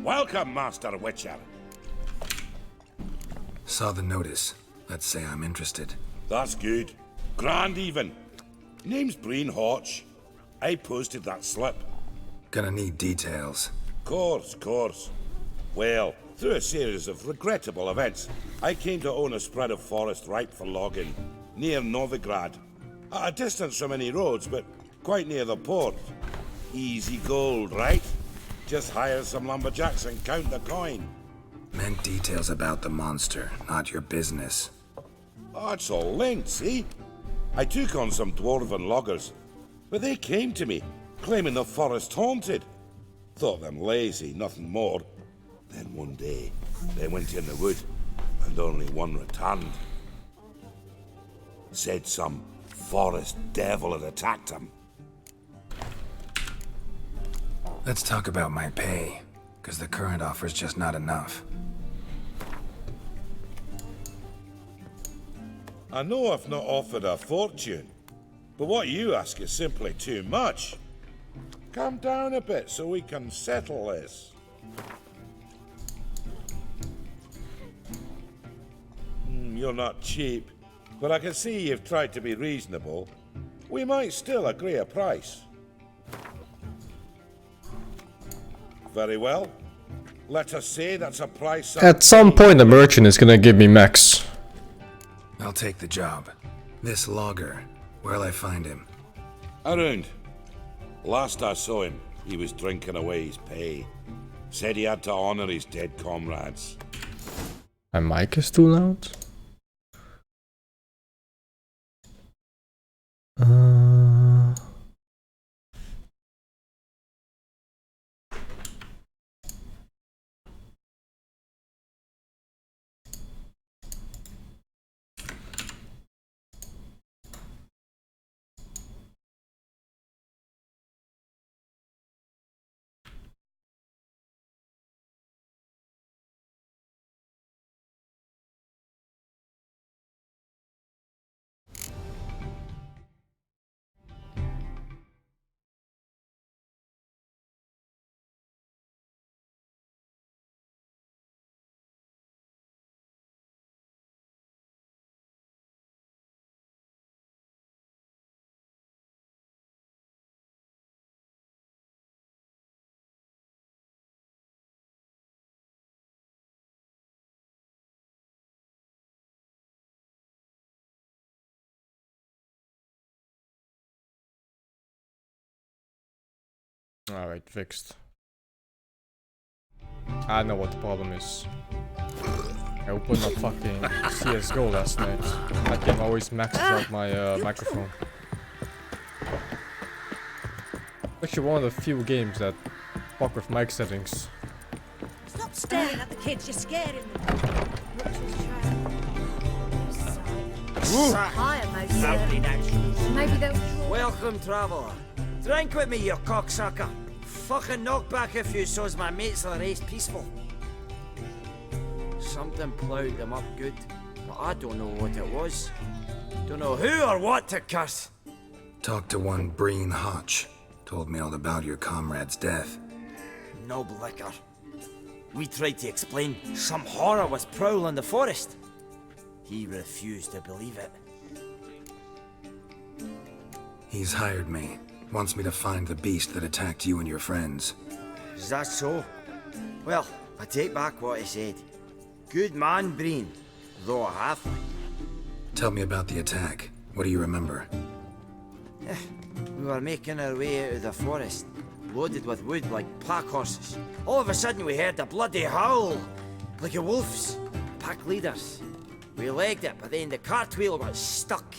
Welcome, Master Witcher. Saw the notice. Let's say I'm interested. That's good. Grand even. Name's Breen Hotch. I posted that slip. Gonna need details. Course. Well, through a series of regrettable events, I came to own a spread of forest ripe for logging, near Novigrad. At a distance from any roads, but quite near the port. Easy gold, right? Just hire some lumberjacks and count the coin. Meant details about the monster, not your business. Oh, it's all linked, see? I took on some dwarven loggers, but they came to me, claiming the forest haunted. Thought them lazy, nothing more. Then one day, they went in the wood, and only one returned. Said some forest devil had attacked them. Let's talk about my pay, because the current offer's just not enough. I know I've not offered a fortune, but what you ask is simply too much. Calm down a bit so we can settle this. You're not cheap, but I can see you've tried to be reasonable. We might still agree a price. Very well. Let us say that's a price. At some point, the merchant is gonna give me max. I'll take the job. This logger, where'll I find him? Around. Last I saw him, he was drinking away his pay. Said he had to honor his dead comrades. My mic is too loud. Alright, fixed. I know what the problem is. I opened up fucking CSGO last night. That game always maxes out my microphone. Actually one of the few games that fuck with mic settings. Stop staring at the kids, you're scaring them. Higher, most maybe they'll... Welcome, traveller. Drink with me, you cocksucker. Fucking knock back if you so's my mates are race peaceful. Something ploughed them up good, but I don't know what it was. Don't know who or what to curse. Talked to one Breen Hotch. Told me all about your comrade's death. Noble liquor. We tried to explain some horror was prowling the forest. He refused to believe it. He's hired me. Wants me to find the beast that attacked you and your friends. Is that so? Well, I take back what I said. Good man, Breen, though a halfling. Tell me about the attack. What do you remember? We were making our way out of the forest, loaded with wood like pack horses. All of a sudden we heard a bloody howl, like a wolf's. Pack leaders. We legged it, but then the cartwheel got stuck.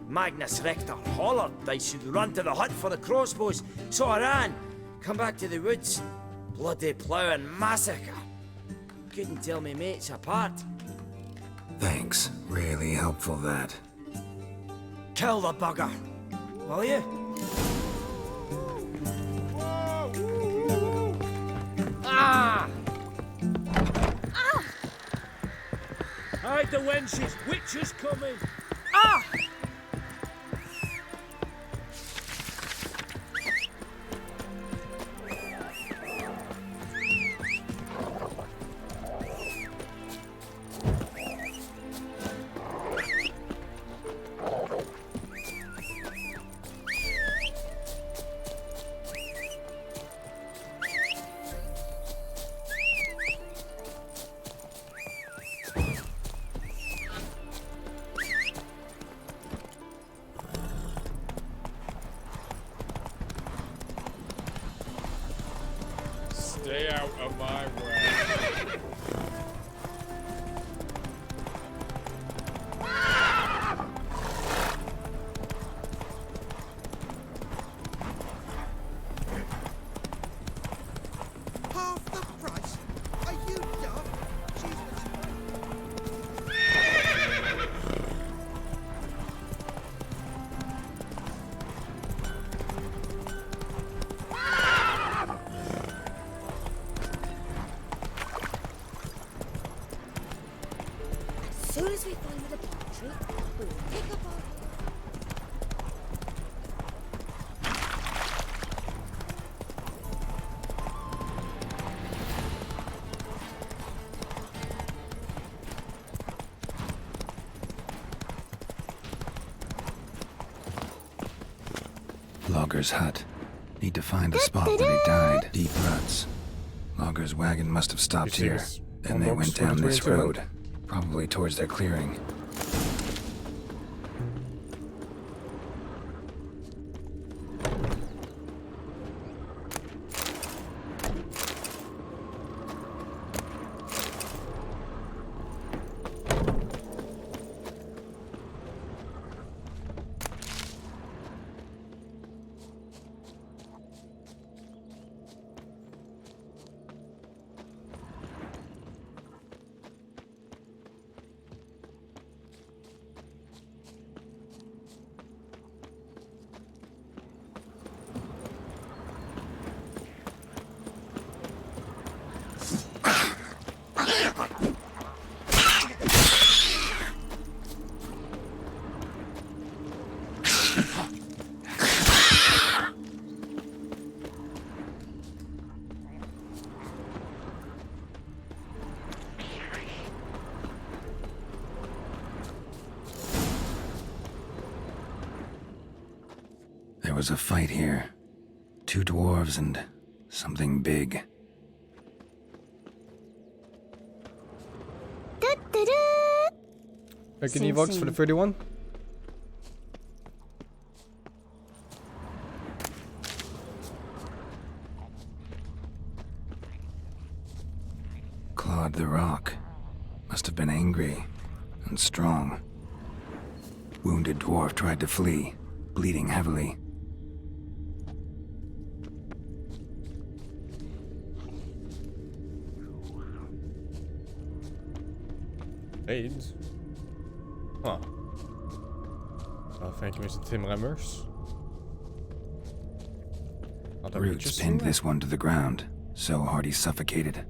Magnus Rector hollered I should run to the hut for the crossbows, so I ran. Come back to the woods. Bloody plough and massacre. Couldn't tell me mates apart. Thanks. Really helpful, that. Kill the bugger, will you? Hide the wenches! Witches coming! Stay out of my way. Half the price? Are you dumb? Jesus. As soon as we find the laboratory, we will pick up our... Logger's hut. Need to find the spot where they died. Deep ruts. Logger's wagon must have stopped You here. see this Then they box went down this 2022? road. Probably towards their clearing. There was a fight here. 2 dwarves and something big. Back in Vods for the 31. Clawed the rock. Must have been angry and strong. Wounded dwarf tried to flee, bleeding heavily. AIDS. Huh. Thank you, Mr. Tim Remmers. Other Roots witches pinned here? this one to the ground, so hard he suffocated.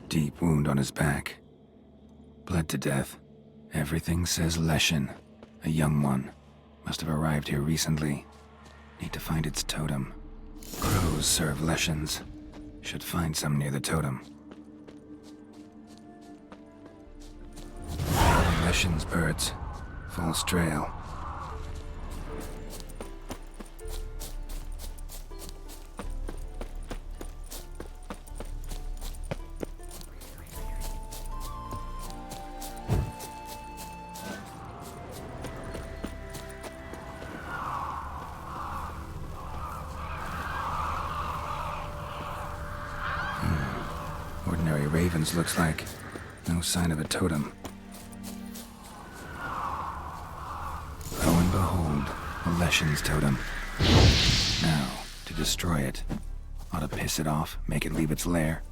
Deep wound on his back. Bled to death. Everything says Leshen, a young one. Must have arrived here recently. Need to find its totem. Crows serve Leshens. Should find some near the totem. Leshen's birds. False trail. Ordinary ravens, looks like. No sign of a totem. A Leshen's totem. Now, to destroy it. Ought to piss it off, make it leave its lair.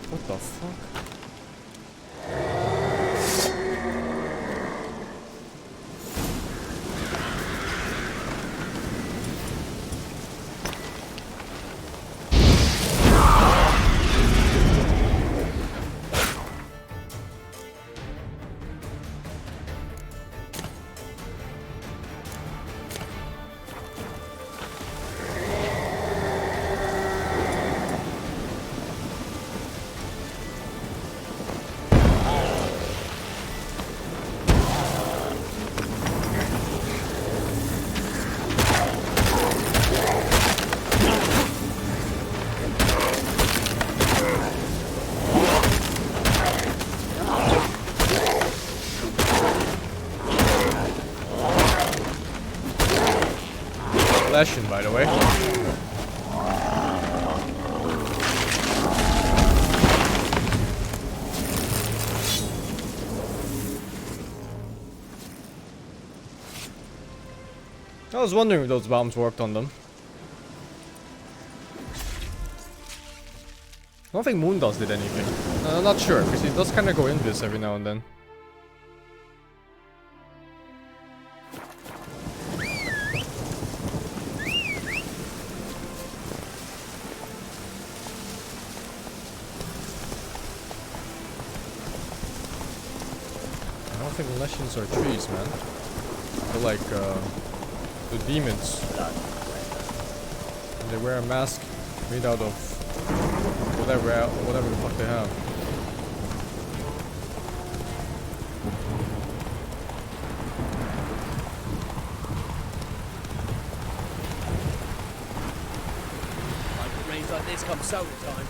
What the fuck? Leshen, by the way. I was wondering if those bombs worked on them. I don't think Moondust did anything. I'm not sure, because he does kind of go in this every now and then. I don't think Leshens are trees, man. They're like, the demons. And they wear a mask made out of whatever the fuck they have. Like rains like this come soda time.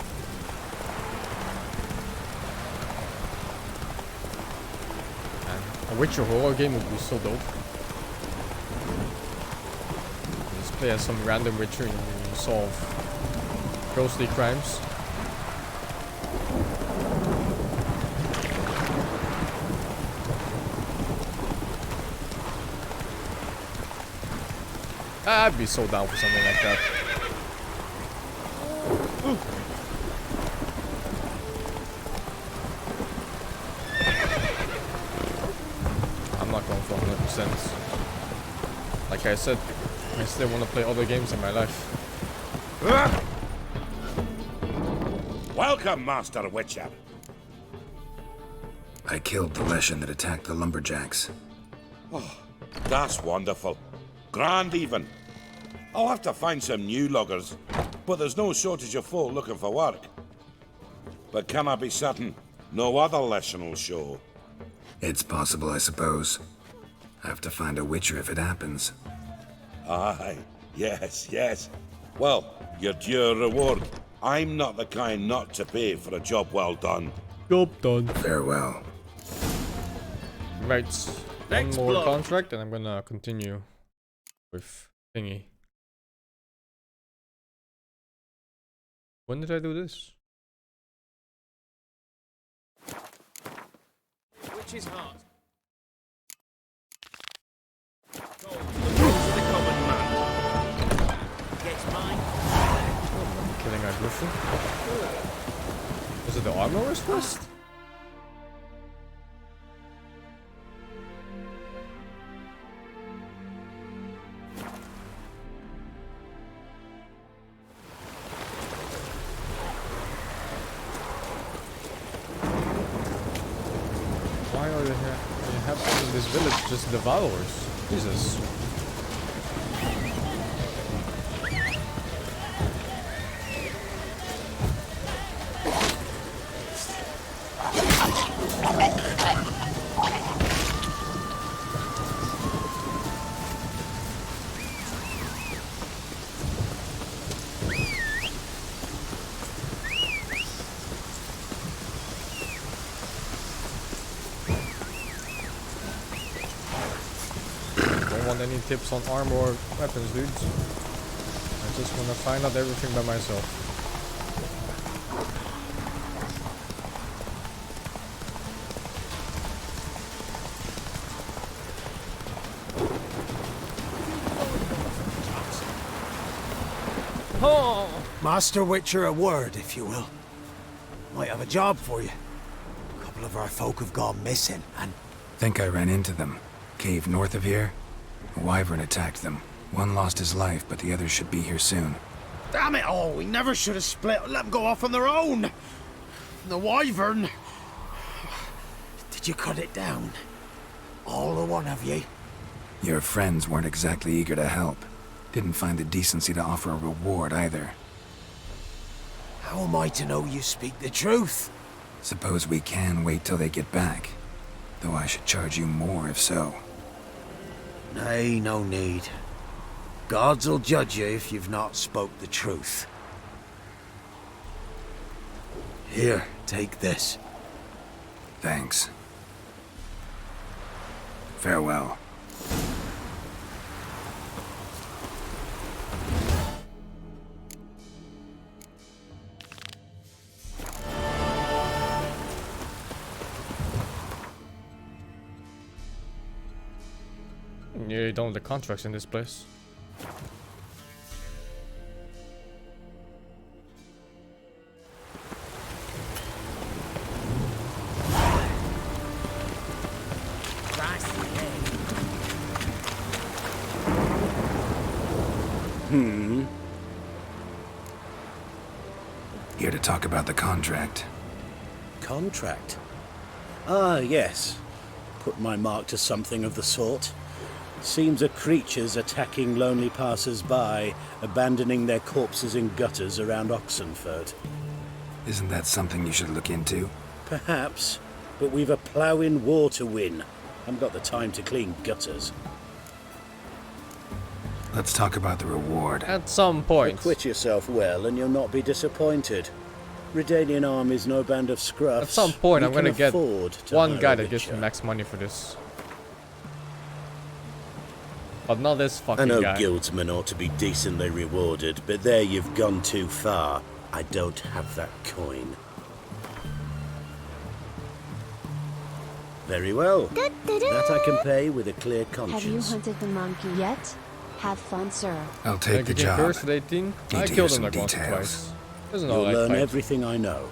A Witcher horror game would be so dope. Just play as some random Witcher and you solve ghostly crimes. I'd be so down for something like that. I'm not going for 100%. Like I said, I still want to play other games in my life. Welcome, Master Witcher. I killed the Leshen that attacked the lumberjacks. Oh, that's wonderful. Grand even. I'll have to find some new loggers, but there's no shortage of folk looking for work. But can I be certain no other Leshen will show? It's possible, I suppose. I have to find a Witcher if it happens. Aye, yes. Well, your due reward. I'm not the kind not to pay for a job well done. Job done. Farewell. Right. Next One more block. contract and I'm gonna continue with thingy. When did I do this? Which is hard. Gold, the rules of the common man. Gets mine. Killing a griffin? Was it the armorer's quest? Why are you have in this village just devourers? Jesus. don't want any tips on armor or weapons, dudes. I just want to find out everything by myself. Master Witcher, a word, if you will. Might have a job for you. A couple of our folk have gone missing, and Think I ran into them. Cave north of here. A wyvern attacked them. One lost his life, but the others should be here soon. damn it all, we never should have split and let them go off on their own. The wyvern. Did you cut it down? All the one of ye? Your friends weren't exactly eager to help. Didn't find the decency to offer a reward either. How am I to know you speak the truth? Suppose we can wait till they get back. Though I should charge you more if so. Nay, no need. Gods'll judge you if you've not spoke the truth. Here, take this. Thanks. Farewell. You don't have the contracts in this place. Here to talk about the contract. Contract? Ah, yes. Put my mark to something of the sort. Seems a creature's attacking lonely passers-by, abandoning their corpses in gutters around Oxenford. Isn't that something you should look into? Perhaps, but we've a ploughing war to win. Haven't got the time to clean gutters. Let's talk about the reward. At some point. Acquit yourself well and you'll not be disappointed. Redanian army's no band of scruffs. At some point, You I'm gonna can get afford to one hire guy a that gives me witcher. max money for this. But not this I fucking know guy. guildsmen ought to be decently rewarded, but there you've gone too far. I don't have that coin. Very well. That I can pay with a clear Have you conscience. hunted the monkey yet? Have fun, sir. I'll take the Like, job. first at 18? Need I to killed hear him like some once or details. twice. Doesn't You'll know learn like fight. everything I know.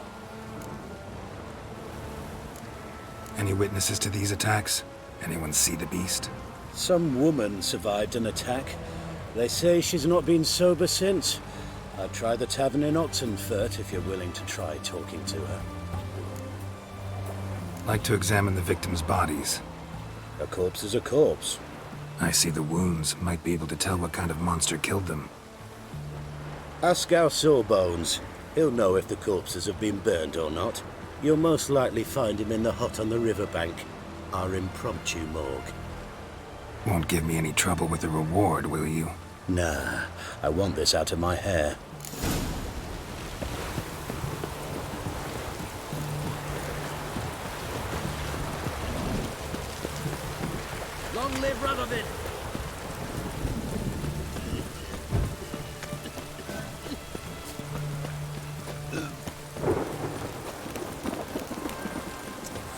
Any witnesses to these attacks? Anyone see the beast? Some woman survived an attack. They say she's not been sober since. I'd try the tavern in Oxenfurt if you're willing to try talking to her. Like to examine the victims' bodies. A corpse is a corpse. I see the wounds. Might be able to tell what kind of monster killed them. Ask our Sawbones. He'll know if the corpses have been burned or not. You'll most likely find him in the hut on the riverbank. Our impromptu morgue. Won't give me any trouble with the reward, will you? Nah, I want this out of my hair. Long live Radovid!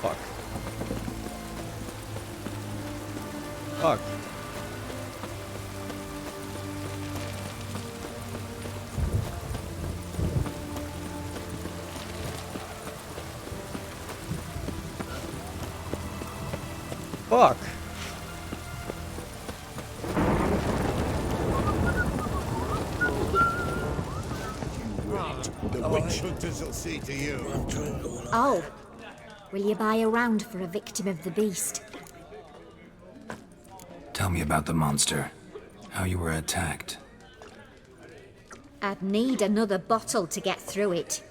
Fuck. Fuck. Fuck. The witch hunters will see to you. Oh, will you buy a round for a victim of the beast? Tell me about the monster. How you were attacked. I'd need another bottle to get through it.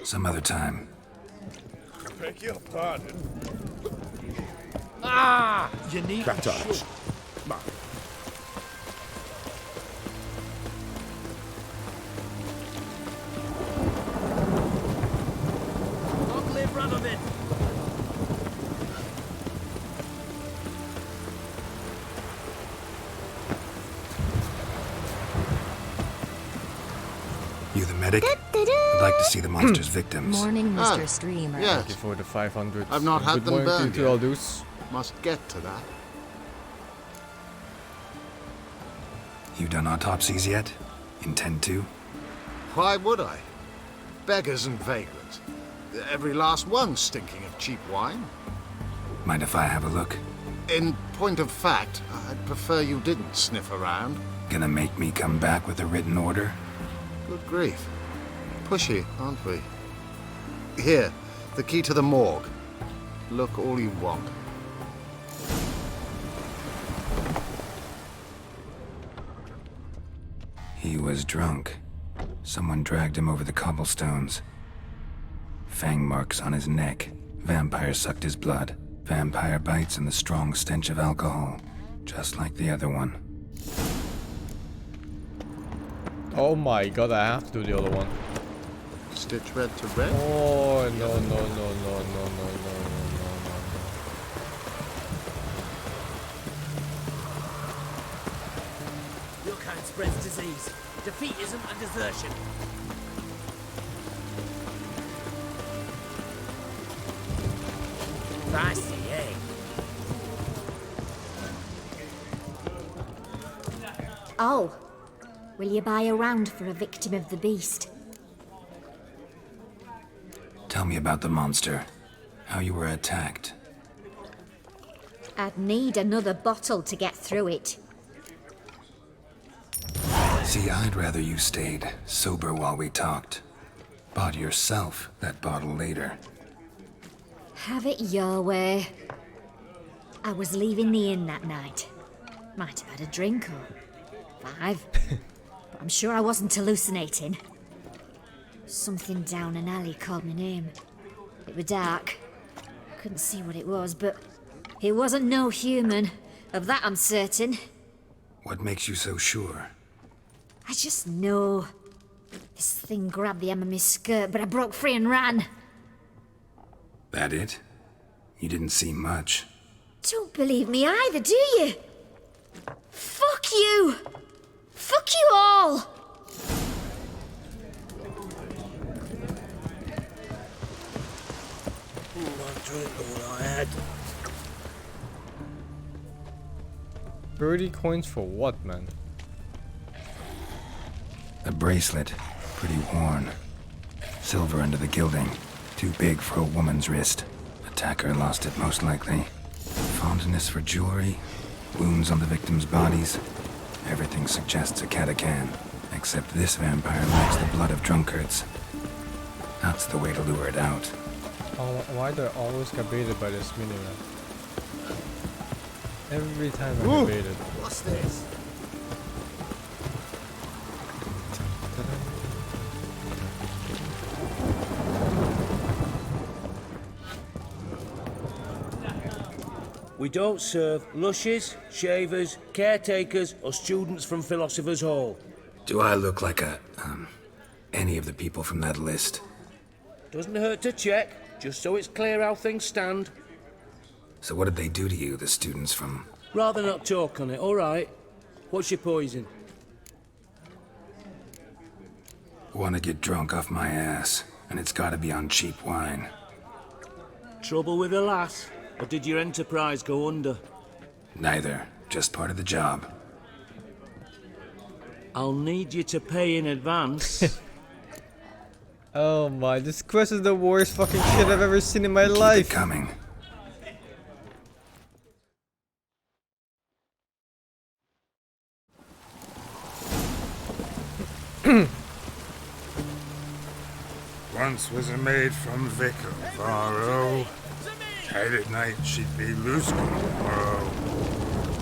Some other time. Beg your pardon. You need Cartage. You the medic? I'd like to see the monster's victims. Morning, Mr. Streamer. Thank you Yes, for the 500. I've not had Good them morning burned to you, yet. Aldous. must get to that. You done autopsies yet? Intend to? Why would I? Beggars and vagrants. Every last one stinking of cheap wine. Mind if I have a look? In point of fact, I'd prefer you didn't sniff around. Gonna make me come back with a written order? Good grief. Pushy, aren't we? Here, the key to the morgue. Look all you want. He was drunk. Someone dragged him over the cobblestones. Fang marks on his neck. Vampire sucked his blood. Vampire bites and the strong stench of alcohol. Just like the other one. Oh my god, I have to do the other one. Stitch red to red? Oh, no. Your kind spreads disease. Defeat isn't a desertion. I see, eh? Oh, will you buy a round for a victim of the beast? Tell me about the monster. How you were attacked. I'd need another bottle to get through it. See, I'd rather you stayed sober while we talked. Bought yourself that bottle later. Have it your way. I was leaving the inn that night. Might have had a drink or 5. But I'm sure I wasn't hallucinating. Something down an alley called my name. It was dark. Couldn't see what it was, but it wasn't no human. Of that I'm certain. What makes you so sure? I just know. This thing grabbed the hem of my skirt, but I broke free and ran. That it? You didn't see much. Don't believe me either, do you? Fuck you! Fuck you all! I drink all I had. 30 coins for what, man? A bracelet, pretty worn. Silver under the gilding. Too big for a woman's wrist. Attacker lost it most likely. Fondness for jewelry. Wounds on the victims' bodies. Everything suggests a catacan. Except this vampire likes the blood of drunkards. That's the way to lure it out. Oh, why do I always get baited by this minigun? Every time I get baited. What's this? We don't serve lushes, shavers, caretakers, or students from Philosopher's Hall. Do I look like any of the people from that list? Doesn't hurt to check, just so it's clear how things stand. So what did they do to you, the students from... Rather not talk on it, all right? What's your poison? Want to get drunk off my ass, and it's gotta be on cheap wine. Trouble with a lass? Or did your enterprise go under? Neither, just part of the job. I'll need you to pay in advance. Oh my, this quest is the worst fucking shit I've ever seen in my life. Keep it coming. Once was a maid from Vicar Varro. Tight at night she'd be loose tomorrow.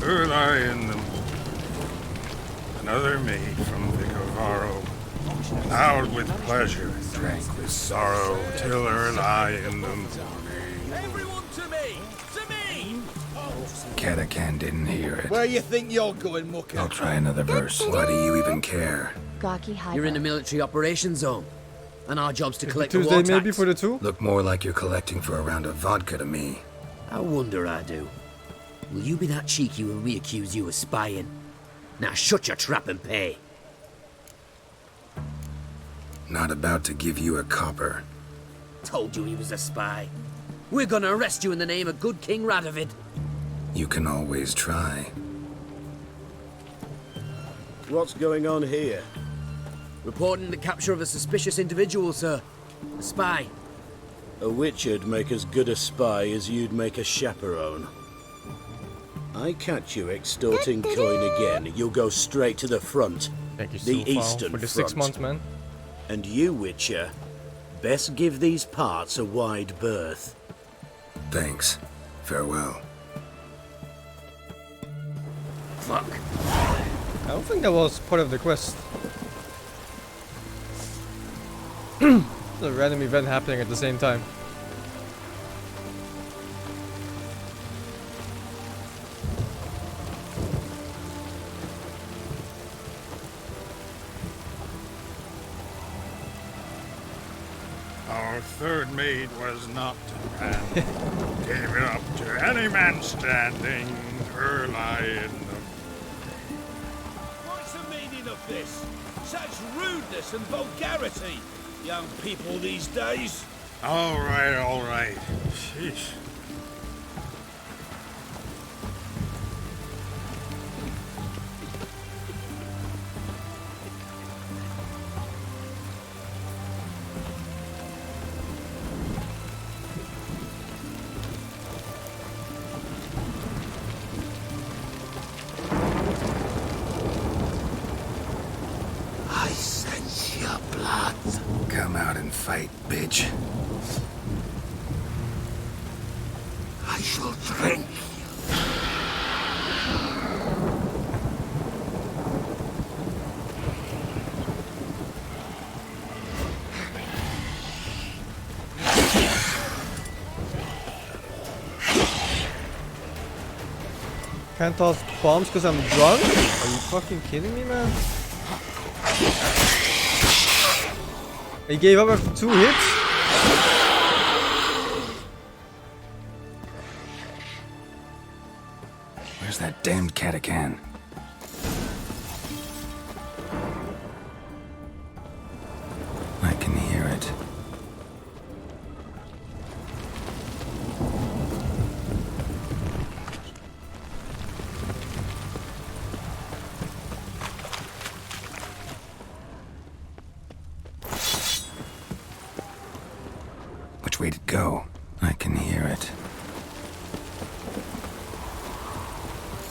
Her lie in them. Another maid from Vicar Varro. Loud with pleasure, drank with sorrow, till her lie in the morning. Everyone to me! To me! Catacan didn't hear it. Where you think you're going, Mucker? I'll try another verse. Why do you even care? Gawky Hyper. You're in the military operations zone, and our job's to collect the Tuesday war maybe tax. for the 2? Look more like you're collecting for a round of vodka to me. I wonder I do. Will you be that cheeky when we accuse you of spying? Now shut your trap and pay. Not about to give you a copper. Told you he was a spy. We're gonna arrest you in the name of good King Radovid. You can always try. What's going on here? Reporting the capture of a suspicious individual, sir. A spy. A witcher'd make as good a spy as you'd make a chaperone. I catch you extorting coin again, you'll go straight to the front. Thank you so The far eastern for the front. 6 months, man. And you, Witcher, best give these parts a wide berth. Thanks. Farewell. Fuck. I don't think that was part of the quest. A random event happening at the same time. Our third maid was not a man. Gave it up to any man standing. Her lie in the... What's the meaning of this? Such rudeness and vulgarity. Young people these days. All right, all right. Sheesh. I sense your blood. Come out and fight, bitch. I shall drink. Can't toss bombs because I'm drunk? Are you fucking kidding me, man? He gave up after 2 hits? Where's that damned catacan? I can hear it. Which way to go? I can hear it.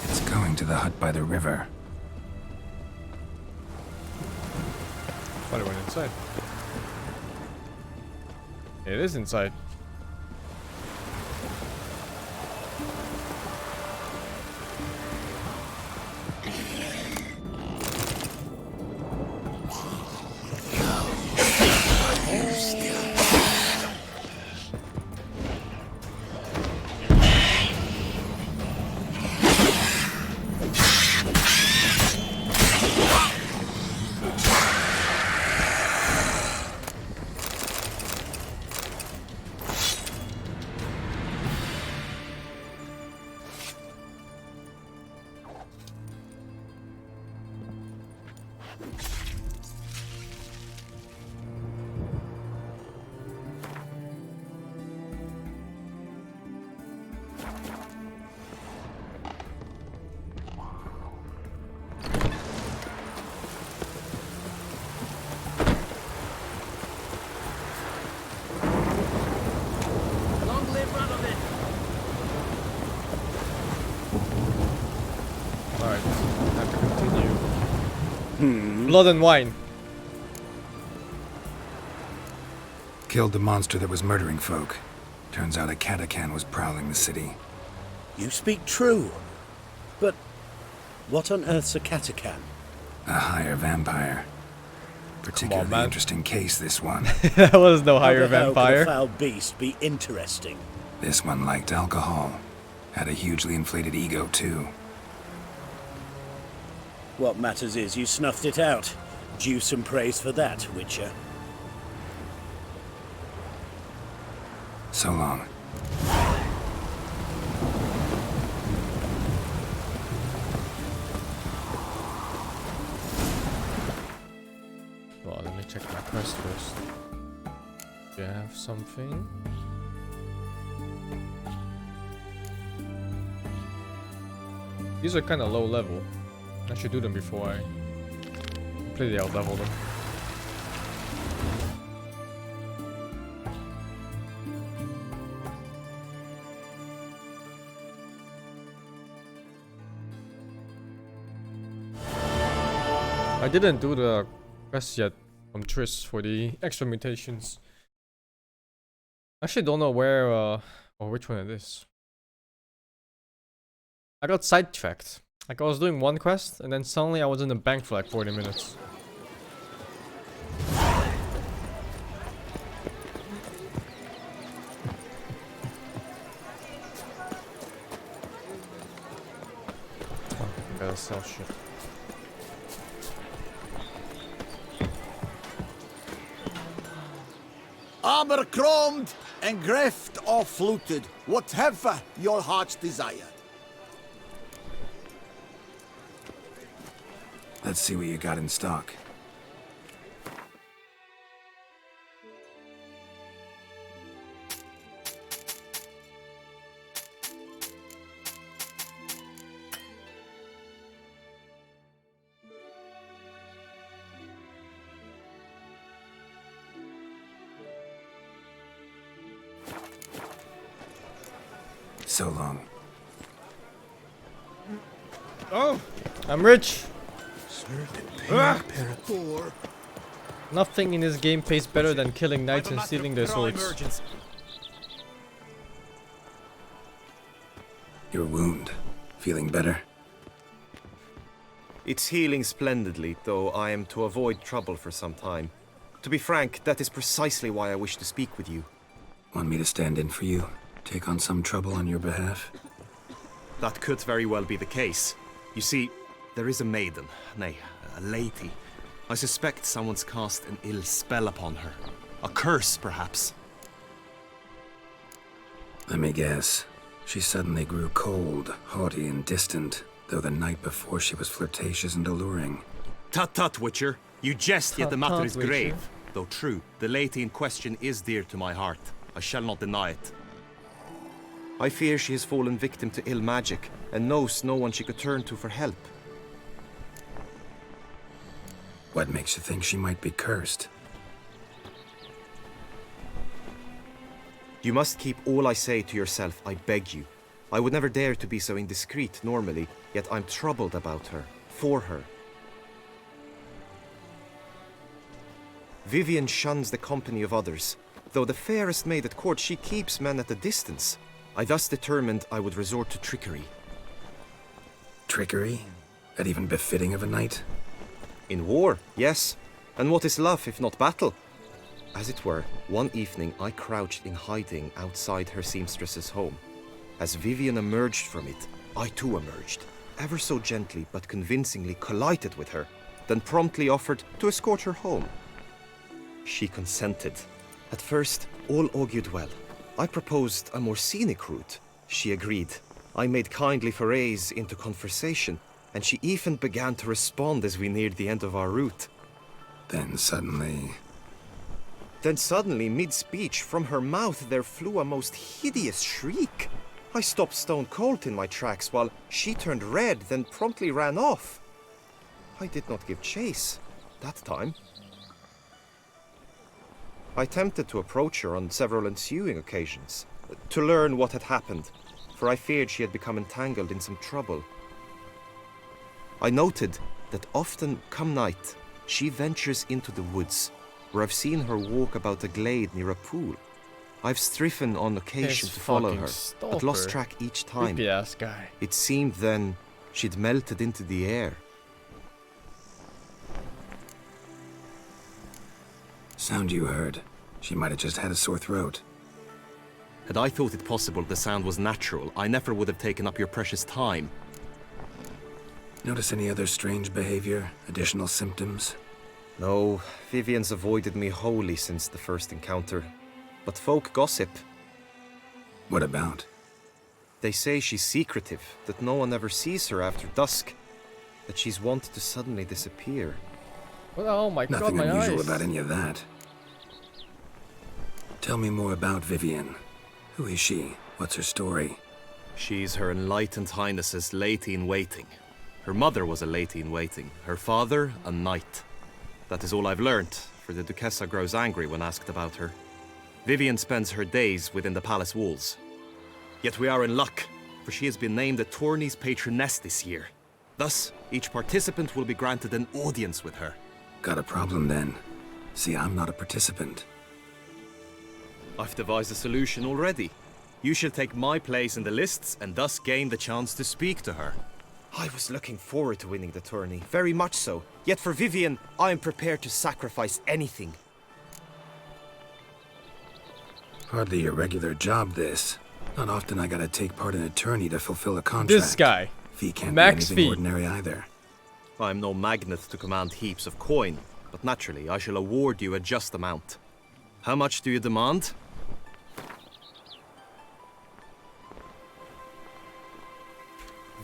It's going to the hut by the river. Thought it went inside. It is inside. Long live Radovid. Alright, have to continue. Blood and wine. Killed the monster that was murdering folk. Turns out a catacan was prowling the city. You speak true. But what on earth's a catacan? A higher vampire. Particularly man. interesting case, this one. That was no higher How the hell could vampire. a foul beast be interesting? This one liked alcohol. Had a hugely inflated ego, too. What matters is you snuffed it out. Due some praise for that, Witcher. So long. Well, let me check my quest first. Do I have something? These are kind of low level. I should do them before I completely out level them. I didn't do the quest yet from Triss for the extra mutations. I actually don't know where or which one it is. I got sidetracked. Like I was doing one quest and then suddenly I was in the bank for like 40 minutes. Oh, I gotta sell shit. Armor chromed and greft or fluted, whatever your heart's desire. Let's see what you got in stock. So long. Oh, I'm rich. Ah! Nothing in this game pays better than killing knights and stealing their swords. Your wound. Feeling better? It's healing splendidly, though I am to avoid trouble for some time. To be frank, that is precisely why I wish to speak with you. Want me to stand in for you? Take on some trouble on your behalf? That could very well be the case. You see, there is a maiden, nay, a lady. I suspect someone's cast an ill spell upon her. A curse, perhaps. Let me guess. She suddenly grew cold, haughty, and distant, though the night before she was flirtatious and alluring. Tut tut, Witcher. You jest, yet the matter Tut, is Witcher. grave. Though true, the lady in question is dear to my heart. I shall not deny it. I fear she has fallen victim to ill magic, and knows no one she could turn to for help. What makes you think she might be cursed? You must keep all I say to yourself, I beg you. I would never dare to be so indiscreet normally, yet I'm troubled about her, for her. Vivian shuns the company of others. Though the fairest maid at court, she keeps men at a distance. I thus determined I would resort to trickery. Trickery? That even befitting of a knight? In war, yes. And what is love if not battle? As it were, one evening I crouched in hiding outside her seamstress's home. As Vivian emerged from it, I too emerged, ever so gently but convincingly collided with her, then promptly offered to escort her home. She consented. At first, all augured well. I proposed a more scenic route. She agreed. I made kindly forays into conversation, and she even began to respond as we neared the end of our route. Then suddenly, mid-speech, from her mouth there flew a most hideous shriek. I stopped stone cold in my tracks while she turned red, then promptly ran off. I did not give chase that time. I attempted to approach her on several ensuing occasions, to learn what had happened, for I feared she had become entangled in some trouble. I noted that often, come night, she ventures into the woods, where I've seen her walk about a glade near a pool. I've striven on occasion to follow her, but lost track each time. Creepy-ass guy. It seemed then she'd melted into the air. sound you heard. She might have just had a sore throat. Had I thought it possible the sound was natural, I never would have taken up your precious time. Notice any other strange behavior? Additional symptoms? No, Vivian's avoided me wholly since the first encounter. But folk gossip. What about? They say she's secretive, that no one ever sees her after dusk, that she's wont to suddenly disappear. Oh my god, Nothing my unusual eyes. about any of that. Tell me more about Vivian. Who is she? What's her story? She's Her Enlightened Highness's lady-in-waiting. Her mother was a lady-in-waiting, her father a knight. That is all I've learnt, for the Duchessa grows angry when asked about her. Vivian spends her days within the palace walls. Yet we are in luck, for she has been named a tourney's patroness this year. Thus, each participant will be granted an audience with her. Got a problem then. See, I'm not a participant. I've devised a solution already. You shall take my place in the lists and thus gain the chance to speak to her. I was looking forward to winning the tourney, very much so. Yet for Vivian, I am prepared to sacrifice anything. Hardly a regular job, this. Not often I gotta take part in a tourney to fulfill a contract. This guy. Fee can't Max be anything fee. ordinary either. I'm no magnet to command heaps of coin, but naturally I shall award you a just amount. How much do you demand?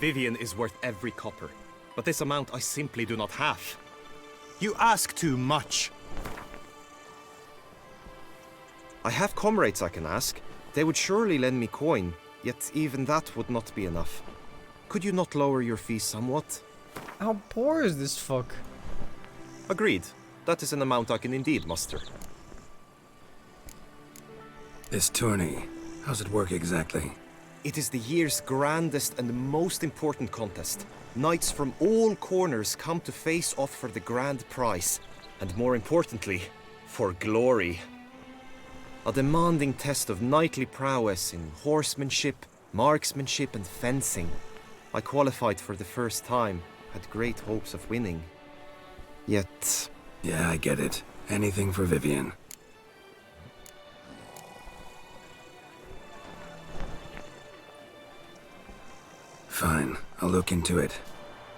Vivian is worth every copper, but this amount I simply do not have. You ask too much. I have comrades I can ask. They would surely lend me coin, yet even that would not be enough. Could you not lower your fees somewhat? How poor is this fuck? Agreed. That is an amount I can indeed muster. This tourney, how's it work exactly? It is the year's grandest and most important contest. Knights from all corners come to face off for the grand prize. And more importantly, for glory. A demanding test of knightly prowess in horsemanship, marksmanship and fencing. I qualified for the first time, had great hopes of winning. Yet... Yeah, I get it. Anything for Vivian. Fine, I'll look into it.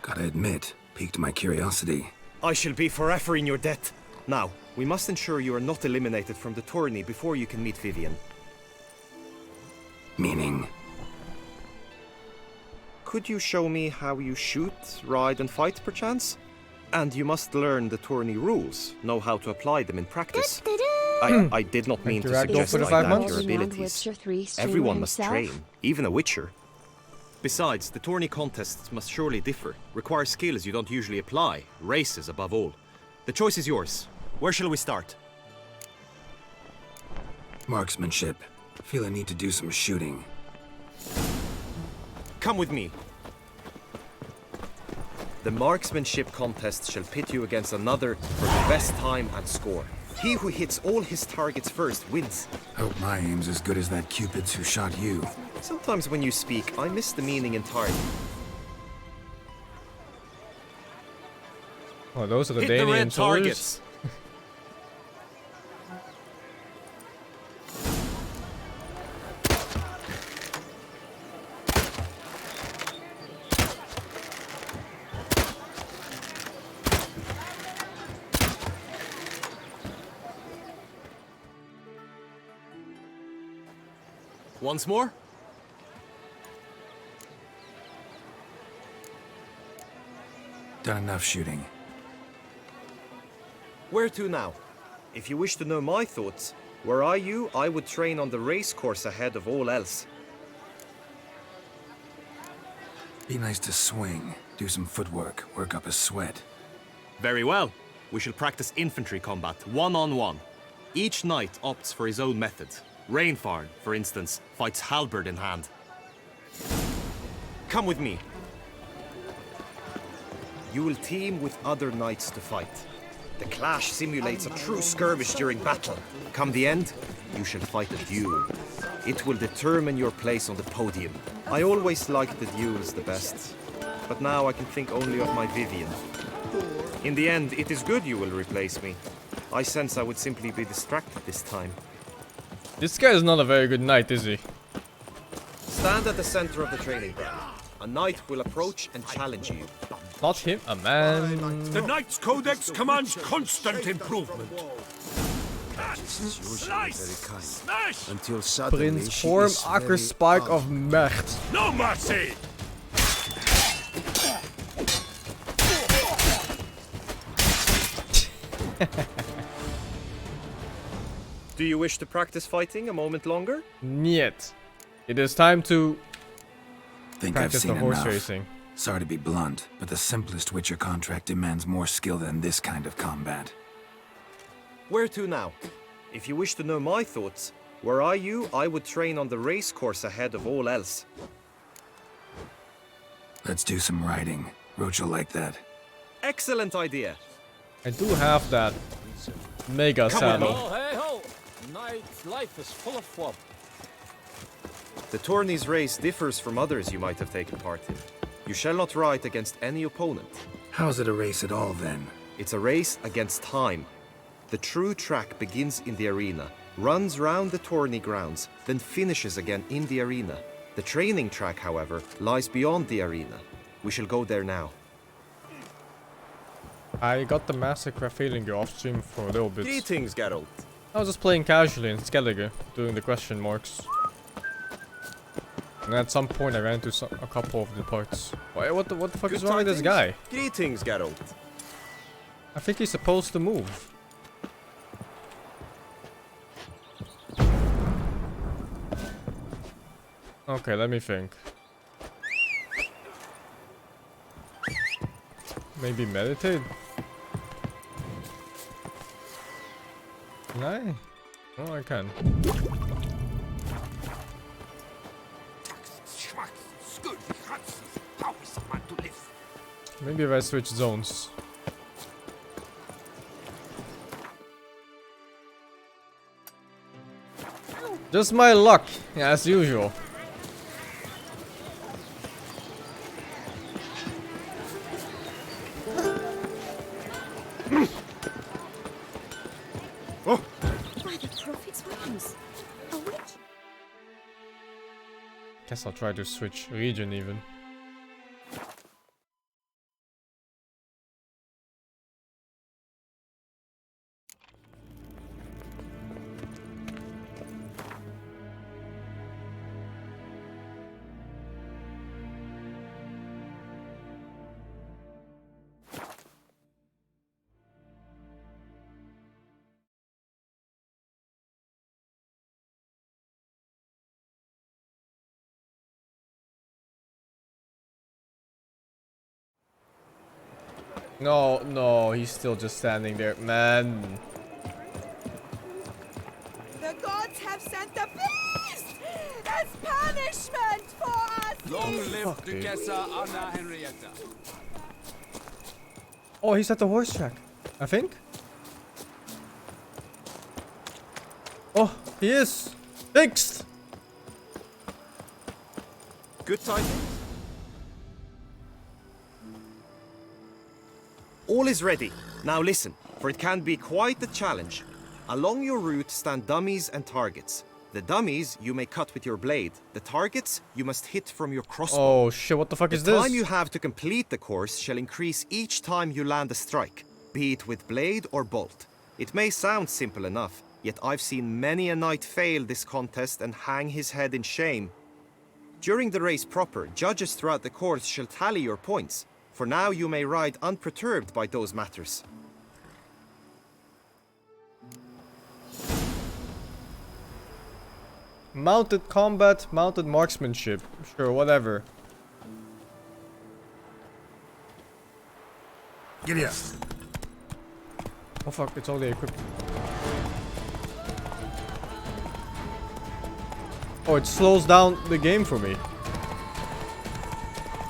Gotta admit, piqued my curiosity. I shall be forever in your debt. Now, we must ensure you are not eliminated from the tourney before you can meet Vivian. Meaning? Could you show me how you shoot, ride and fight, perchance? And you must learn the tourney rules, know how to apply them in practice. I did not mean to suggest like that your abilities. Everyone must train, even a witcher. Besides, the tourney contests must surely differ, require skills you don't usually apply, races above all. The choice is yours. Where shall we start? Marksmanship. Feel I need to do some shooting. Come with me. The marksmanship contest shall pit you against another for the best time and score. He who hits all his targets first wins. Hope my aim's as good as that Cupid's who shot you. Sometimes when you speak, I miss the meaning entirely. Oh, those are the Hit the Danian red soldiers. targets. Once more? Done enough shooting. Where to now? If you wish to know my thoughts, were I you, I would train on the race course ahead of all else. Be nice to swing, do some footwork, work up a sweat. Very well. We shall practice infantry combat, one-on-one. Each knight opts for his own method. Rainfarn, for instance, fights halberd in hand. Come with me. You will team with other knights to fight. The clash simulates a true skirmish during battle. Come the end, you shall fight a duel. It will determine your place on the podium. I always liked the duels the best, but now I can think only of my Vivian. In the end, it is good you will replace me. I sense I would simply be distracted this time. This guy is not a very good knight, is he? Stand at the center of the training ground. A knight will approach and challenge you. Not him, a man. The Knight's Codex commands constant improvement. Smash! Until suddenly Prince she Form is Akker very Spike of Mecht. No mercy! Do you wish to practice fighting a moment longer? Niet. It is time to Think I've practice seen the horse enough. racing. Sorry to be blunt, but the simplest Witcher contract demands more skill than this kind of combat. Where to now? If you wish to know my thoughts, were I you, I would train on the race course ahead of all else. Let's do some riding. Roach will like that. Excellent idea. I do have that mega saddle. Hey ho! Night life is full of swamp. The tourney's race differs from others you might have taken part in. You shall not ride against any opponent. How's it a race at all, then? It's a race against time. The true track begins in the arena, runs round the tourney grounds, then finishes again in the arena. The training track, however, lies beyond the arena. We shall go there now. I got the massacre feeling you off stream for a little bit. Greetings, Geralt. I was just playing casually in Skellige, doing the question marks. And at some point I ran into a couple of the parts. Why, what the fuck is wrong with this guy? Greetings, Geralt. I think he's supposed to move. Okay, let me think. Maybe meditate? Can I? Oh, I can. Maybe if I switch zones. Just my luck, as usual. By the prophet's wings. A witch? Guess I'll try to switch region even. No, no, he's still just standing there, man. The gods have sent a beast as punishment for us! Long live Duchessa Anna Henrietta. Oh, he's at the horse track, I think. Oh, he is fixed. Good tidings. All is ready. Now listen, for it can be quite the challenge. Along your route stand dummies and targets. The dummies you may cut with your blade. The targets you must hit from your crossbow. Oh shit, what the fuck is The this? time you have to complete the course shall increase each time you land a strike, be it with blade or bolt. It may sound simple enough, yet I've seen many a knight fail this contest and hang his head in shame. During the race proper, judges throughout the course shall tally your points. For now you may ride unperturbed by those matters. Mounted combat, mounted marksmanship. Sure, whatever. Giddy up. Oh fuck, it's only equipped. Oh, it slows down the game for me.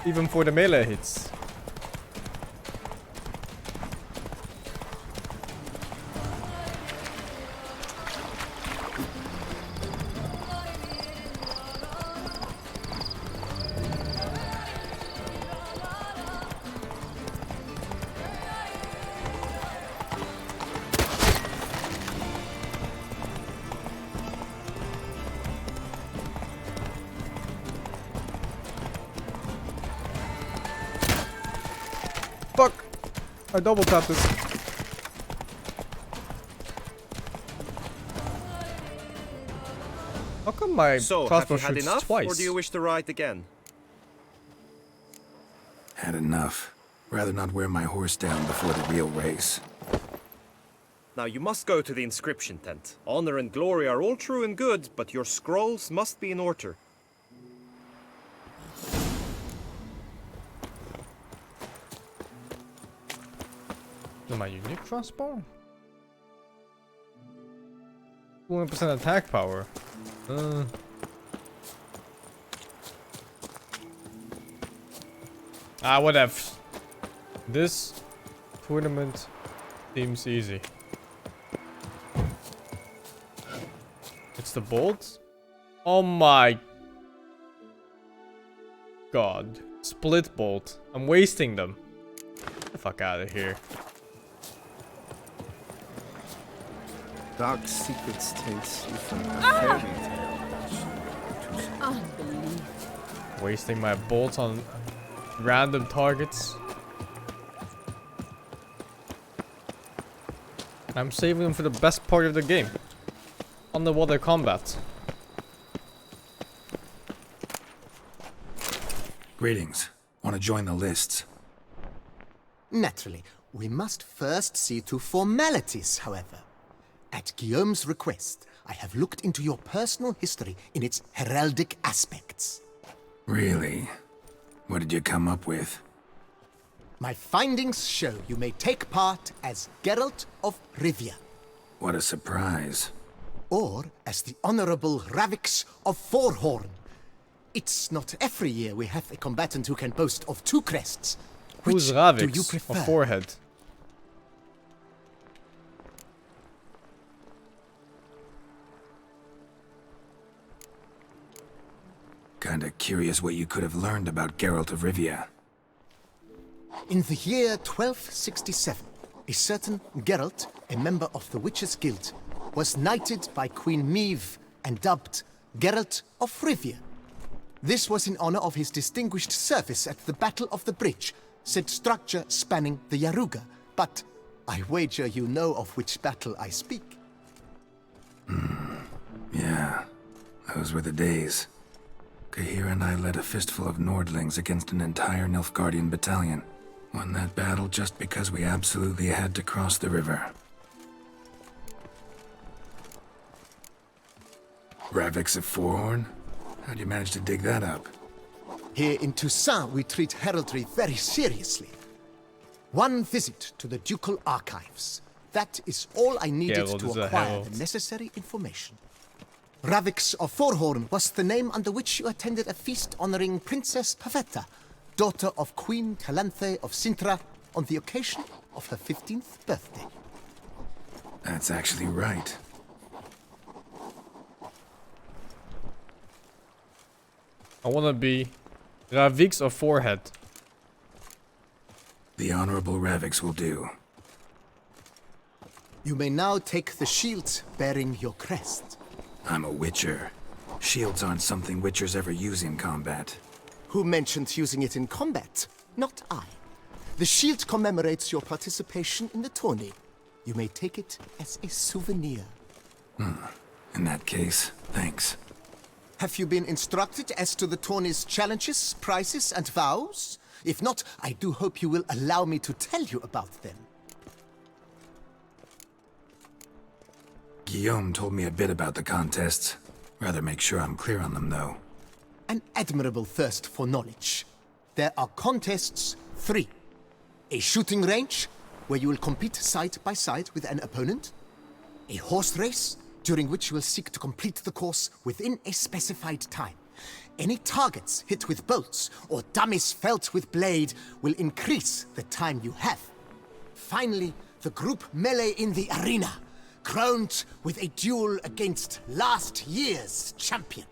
Even for the melee hits. Fuck! I double tapped it. How come my So, have crossbow you had shoots enough, twice? or do you wish to ride again? Had enough. Rather not wear my horse down before the real race. Now you must go to the inscription tent. Honor and glory are all true and good, but your scrolls must be in order. My unique crossbow? 100% attack power. Whatever. This tournament seems easy. It's the bolts? Oh my god. Split bolt. I'm wasting them. Get the fuck out of here. Dark secrets takes you from a fairy tale. Unbelievable. Wasting my bolts on random targets. I'm saving them for the best part of the game. Underwater combat. Greetings. Want to join the lists? Naturally. We must first see to formalities, however. At Guillaume's request, I have looked into your personal history in its heraldic aspects. Really? What did you come up with? My findings show you may take part as Geralt of Rivia. What a surprise. Or as the Honorable Ravix of Forhorn. It's not every year we have a combatant who can boast of 2 crests. Who's Which Ravix? do you prefer? Or forehead? Kinda curious what you could have learned about Geralt of Rivia. In the year 1267, a certain Geralt, a member of the Witches' Guild, was knighted by Queen Meve and dubbed Geralt of Rivia. This was in honor of his distinguished service at the Battle of the Bridge, said structure spanning the Yaruga. But I wager you know of which battle I speak. Yeah, those were the days. Kahir and I led a fistful of Nordlings against an entire Nilfgaardian battalion. Won that battle just because we absolutely had to cross the river. Ravix of Forhorn? How'd you manage to dig that up? Here in Toussaint, we treat heraldry very seriously. One visit to the Ducal Archives. That is all I needed to acquire the necessary information. Ravix of Forhorn was the name under which you attended a feast honoring Princess Pavetta, daughter of Queen Calanthe of Sintra, on the occasion of her 15th birthday. That's actually right. I wanna be Ravix or forehead. The Honorable Ravix will do. You may now take the shield bearing your crest. I'm a Witcher. Shields aren't something Witchers ever use in combat. Who mentioned using it in combat? Not I. The shield commemorates your participation in the tourney. You may take it as a souvenir. In that case, thanks. Have you been instructed as to the tourney's challenges, prizes, and vows? If not, I do hope you will allow me to tell you about them. Guillaume told me a bit about the contests. Rather make sure I'm clear on them, though. An admirable thirst for knowledge. There are contests 3. A shooting range, where you will compete side by side with an opponent. A horse race, during which you will seek to complete the course within a specified time. Any targets hit with bolts or dummies felt with blade will increase the time you have. Finally, the group melee in the arena, crowned with a duel against last year's champion.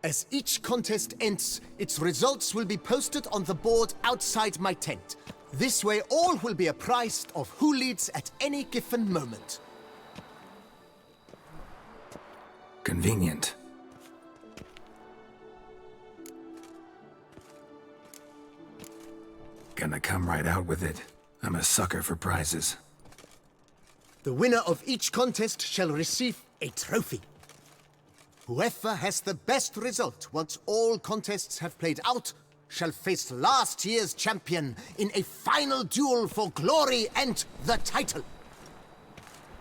As each contest ends, its results will be posted on the board outside my tent. This way all will be apprised of who leads at any given moment. Convenient. Gonna come right out with it. I'm a sucker for prizes. The winner of each contest shall receive a trophy. Whoever has the best result once all contests have played out shall face last year's champion in a final duel for glory and the title.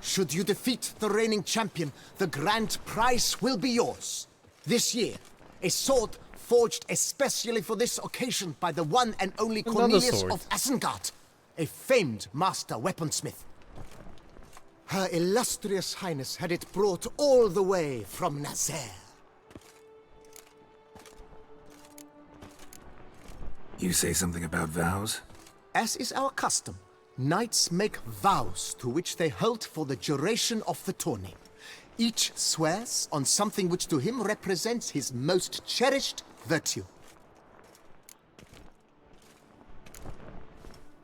Should you defeat the reigning champion, the grand prize will be yours. This year, a sword forged especially for this occasion by the one and only Cornelius sword. of Isengard, a famed master weaponsmith. Her illustrious highness had it brought all the way from Nazaire. You say something about vows? As is our custom, knights make vows to which they hold for the duration of the tourney. Each swears on something which to him represents his most cherished virtue.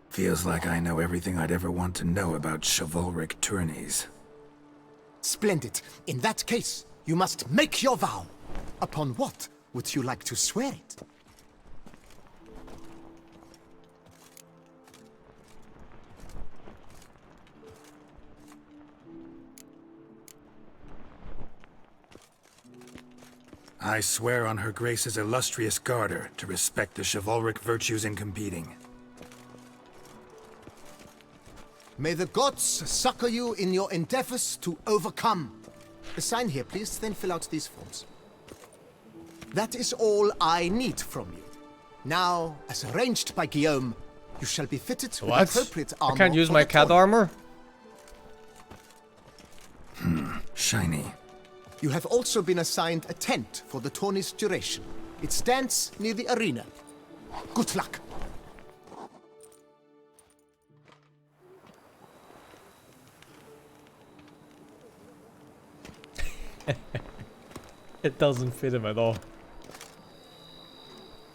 Feels like I know everything I'd ever want to know about chivalric tourneys. Splendid. In that case, you must make your vow. Upon what would you like to swear it? I swear on Her Grace's illustrious garter to respect the chivalric virtues in competing. May the gods succor you in your endeavors to overcome. Sign here, please, then fill out these forms. That is all I need from you. Now, as arranged by Guillaume, you shall be fitted with What? appropriate armor. I can't use for my the cat tournament. armor? Shiny. You have also been assigned a tent for the tourney's duration. It stands near the arena. Good luck. It doesn't fit him at all.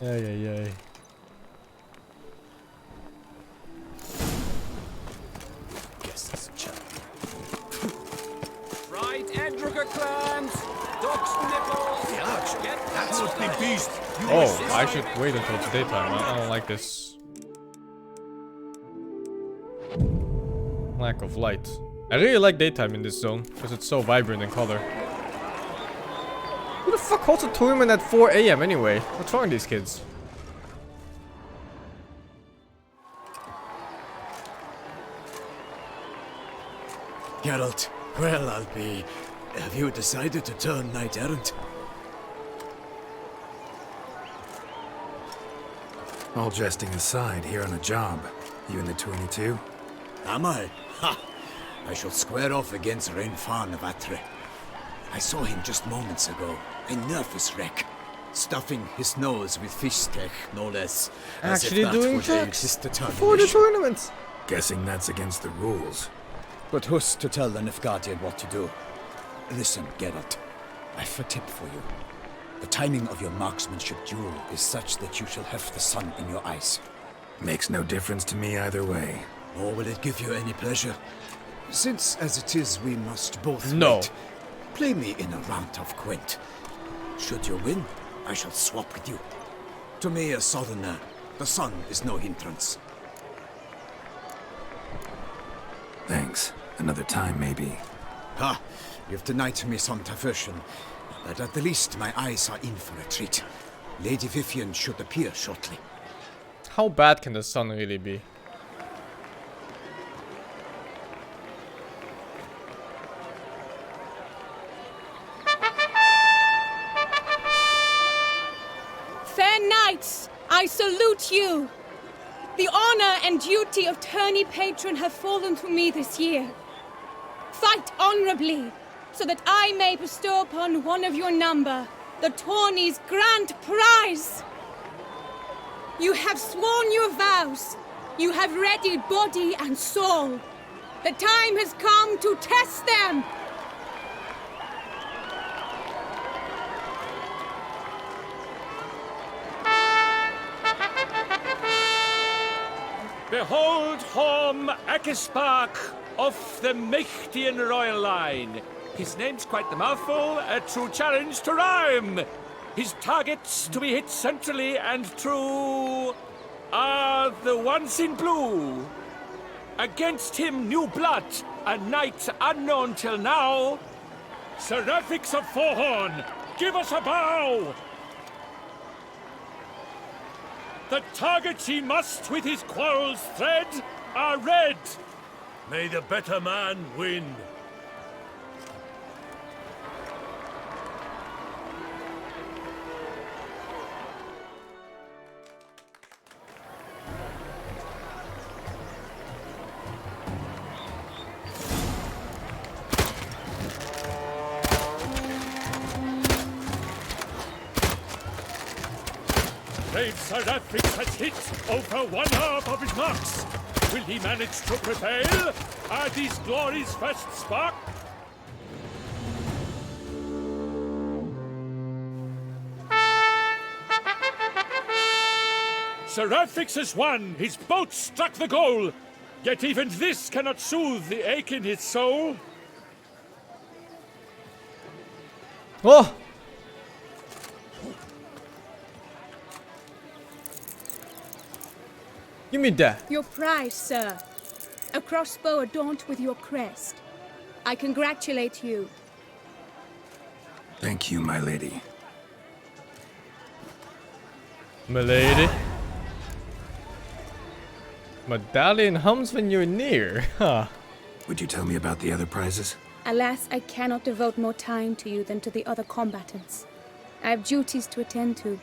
Ay, ay, ay. Guess it's a chap. Right, Edrica clans, ducks nipples. Get that must be beast. Oh, I should wait until it's daytime. I don't like this lack of light. I really like daytime in this zone because it's so vibrant in color. Who the fuck holds a tournament at 4 AM anyway? What's wrong with these kids? Geralt, well, I'll be... Have you decided to turn knight-errant? All jesting aside, here on a job. You in the 22? Am I? Ha! I shall square off against Rainfan of Atre. I saw him just moments ago. A nervous wreck. Stuffing his nose with fish steak, no less. As Actually if that doing would aid tricks his before the determination. tournament. Guessing that's against the rules. But who's to tell the Nilfgaardian what to do? Listen, Geralt. I've a tip for you. The timing of your marksmanship duel is such that you shall have the sun in your eyes. Makes no difference to me either way. Nor will it give you any pleasure. Since, as it is, we must both No. wait. Play me in a round of Gwent. Should you win, I shall swap with you. To me, a southerner, the sun is no hindrance. Thanks. Another time, maybe. Ha! You've denied me some diversion. But at the least, my eyes are in for a treat. Lady Vivian should appear shortly. How bad can the sun really be? Fair knights, I salute you. The honor and duty of tourney patron have fallen to me this year. Fight honorably, so that I may bestow upon one of your number the tourney's grand prize. You have sworn your vows. You have readied body and soul. The time has come to test them. Behold Horm Akispark of the Mechtian royal line. His name's quite the mouthful, a true challenge to rhyme. His targets to be hit centrally and true are the ones in blue. Against him new blood, a knight unknown till now. Seraphics of Forhorn, give us a bow! The targets he must with his quarrels thread are red. May the better man win. Brave Sir Afrix has hit over one half of his marks. Will he manage to prevail? Are these glories first spark? Sir Afrix has won. His boat struck the goal. Yet even this cannot soothe the ache in his soul. Oh! Give me that. Your prize, sir. A crossbow adorned with your crest. I congratulate you. Thank you, my lady. Milady. Medallion hums when you're near. Huh. Would you tell me about the other prizes? Alas, I cannot devote more time to you than to the other combatants. I have duties to attend to.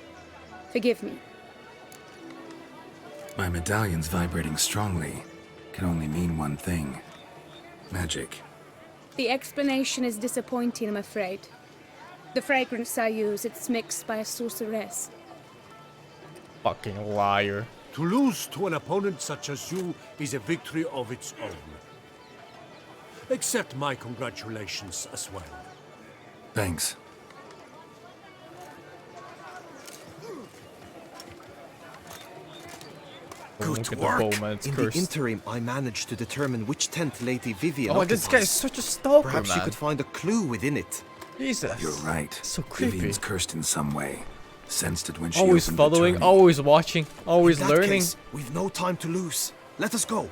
Forgive me. My medallion's vibrating strongly. Can only mean one thing. Magic. The explanation is disappointing, I'm afraid. The fragrance I use, it's mixed by a sorceress. Fucking liar. To lose to an opponent such as you is a victory of its own. Accept my congratulations as well. Thanks. Good work. In the interim, I managed to determine which tent Lady Vivian Oh, occupies. this guy's such a stalker, Perhaps man. you could find a clue within it. Jesus. You're right. So creepy. Vivian's cursed in some way. Sensed it when she Always opened following, the tourney. always watching, always In that learning. case, we've no time to lose. Let us go.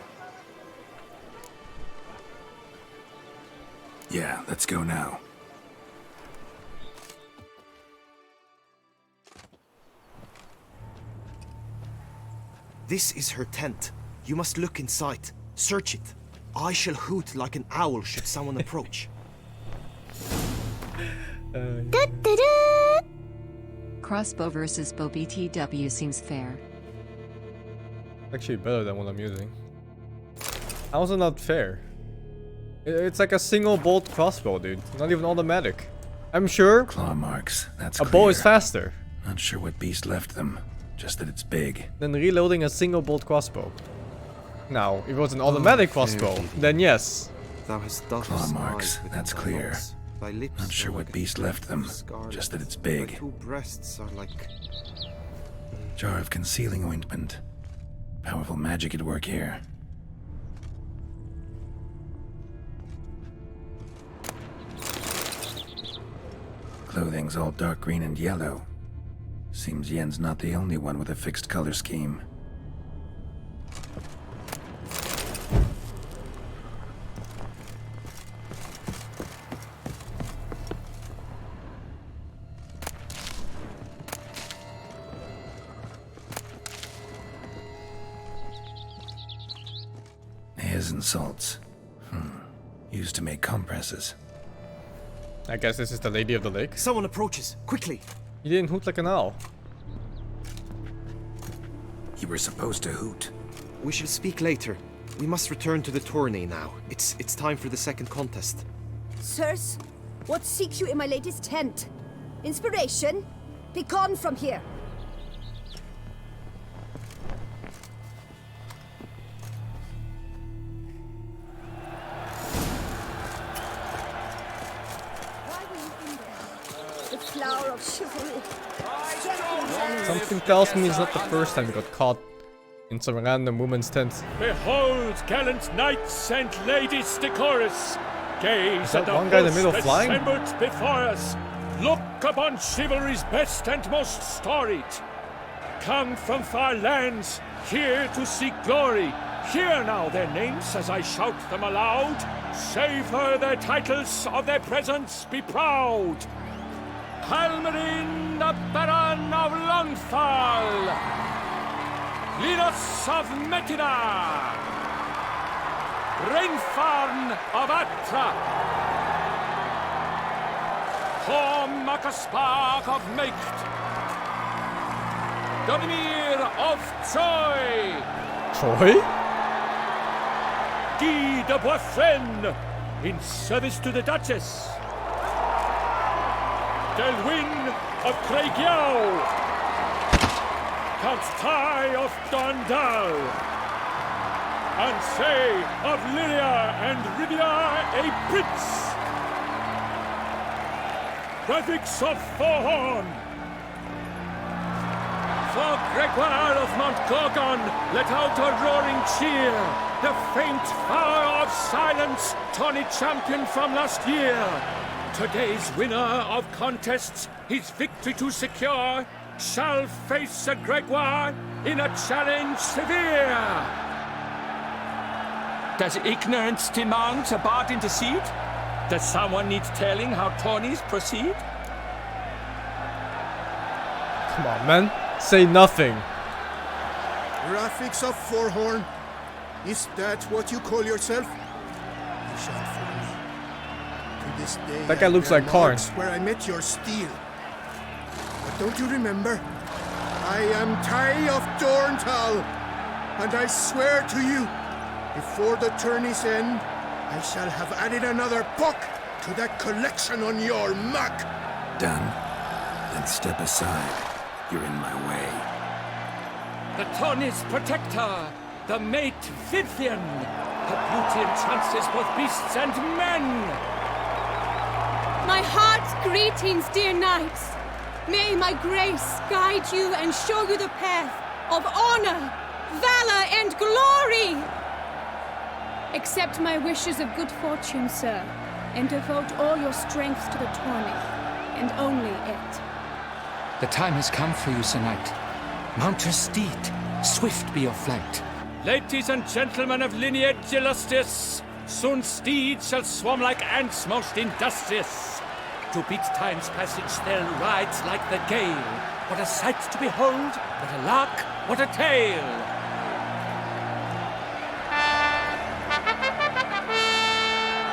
Yeah, let's go now. This is her tent. You must look inside. Search it. I shall hoot like an owl should someone approach. Crossbow versus bow BTW seems fair. Actually better than what I'm using. How's it not fair? It's like a single bolt crossbow, dude. Not even automatic. I'm sure Claw marks. That's a bow is faster Not sure what beast left them. Just that it's big. than reloading a single bolt crossbow. Now, if it was an automatic crossbow, then yes. Thou hast dove's Claw eyes marks. within That's thy clear. locks. Thy lips Not sure are what like a beast left them. scarlet. Just that it's Thy big. two breasts are like... Jar of concealing ointment. Powerful magic at work here. Clothing's all dark green and yellow. Seems Yen's not the only one with a fixed color scheme. Airs and salts. Used to make compresses. I guess this is the Lady of the Lake. Someone approaches. Quickly! You didn't hoot like an owl. You were supposed to hoot. We shall speak later. We must return to the tourney now. It's time for the second contest. Sirs, what seeks you in my lady's tent? Inspiration? Be gone from here. The flower of chivalry. Something tells me it's not the first time we got caught in some random woman's tent. Behold, gallant knights and ladies decorous. Gaze Is that at the one guy in the host middle flying? assembled before us. Look upon chivalry's best and most storied. Come from far lands, here to seek glory. Hear now their names as I shout them aloud. Savor their titles, of their presence be proud. Halmarin, the Baron of Lonfall. Linus of Metina. Reinfarn of Atra. Hom ac Ysbach of Meicht. Donimir of Troy. Troy? Guy de Boisfren, in service to the Duchess. Delwyn of Craigiau. Count Tai of Dondal. Ansay of Lyria and Rivia a prince. Prefix of Forhorn. For Gregoire of Montgorgon, let out a roaring cheer. The faint fire of silence, Tawny champion from last year. Today's winner of contests, his victory to secure, shall face Sir Gregoire in a challenge severe. Does ignorance demand a bard intercede? Does someone need telling how tourneys proceed? Come on, man. Say nothing. Graphics of Forhorn. Is that what you call yourself? You shan't fool me. To this day, That guy looks like Karn. Where I met your steel. But don't you remember? I am Tai of Dorntal, and I swear to you, before the tourney's end, I shall have added another book to that collection on your map. Done. Then step aside. You're in my way. The tourney's protector, the mate Vivian. Her beauty entrances both beasts and men. My heart's greetings, dear knights. May my grace guide you and show you the path of honor, valor, and glory. Accept my wishes of good fortune, sir, and devote all your strength to the tourney, and only it. The time has come for you, Sir Knight. Mount your steed. Swift be your flight. Ladies and gentlemen of lineage illustrious, soon steeds shall swarm like ants most industrious. To beat time's passage they'll ride like the gale. What a sight to behold, what a lark, what a tale.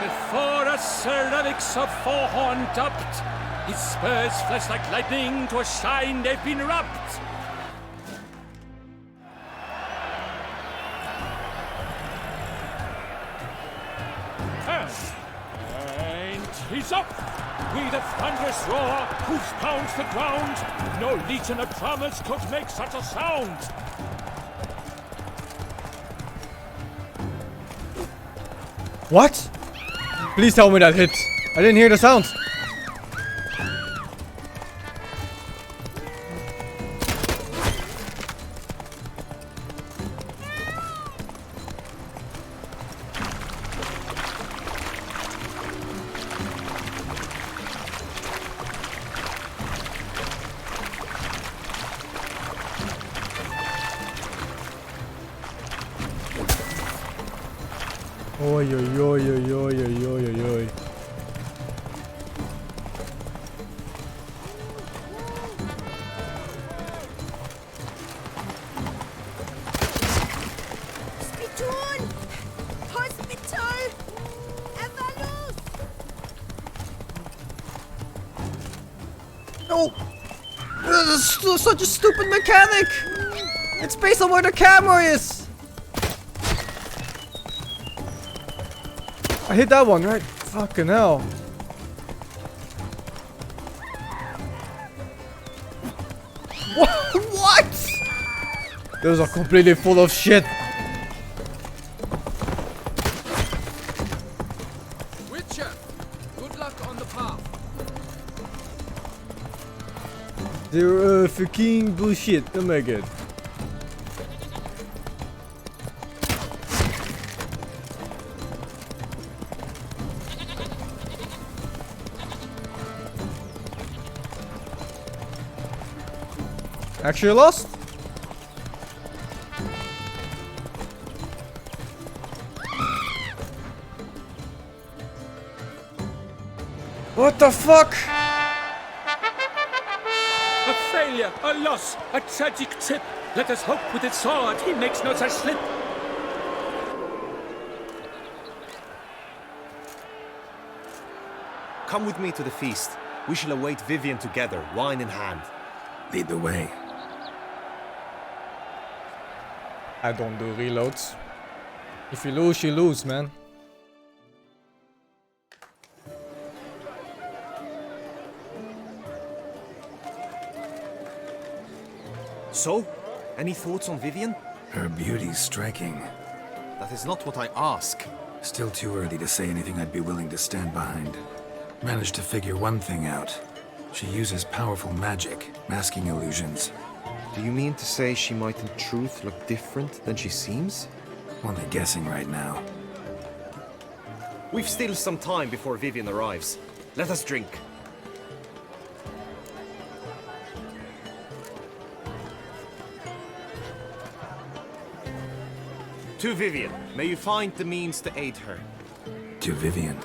Before us Sir Relics of Forhorn dubbed, his spurs flash like lightning, to a shine they've been wrapped. And he's up! With a thunderous roar, hoofs pounds the ground. No legion of drummers could make such a sound. What? Please tell me that hit. I didn't hear the sound. Oi, oi, oi, oi, oi, oi, oi, oi, oi. Spiton! Hospital! Evalus! No! This is such a stupid mechanic! It's based on where the camera is! I hit that one, right? Fucking hell. What? Those are completely full of shit. Witcher, good luck on the path. They're fucking bullshit. Oh my god. Actually lost? What the fuck? A failure, a loss, a tragic trip. Let us hope with its sword he makes no such slip. come with me to the feast. We shall await Vivian together, wine in hand. Lead the way. I don't do reloads. If you lose, you lose, man. So, any thoughts on Vivian? Her beauty's striking. That is not what I ask. Still too early to say anything I'd be willing to stand behind. Managed to figure one thing out. She uses powerful magic, masking illusions. Do you mean to say she might in truth look different than she seems? Only guessing right now. We've still some time before Vivian arrives. Let us drink. To Vivian, may you find the means to aid her. To Vivian.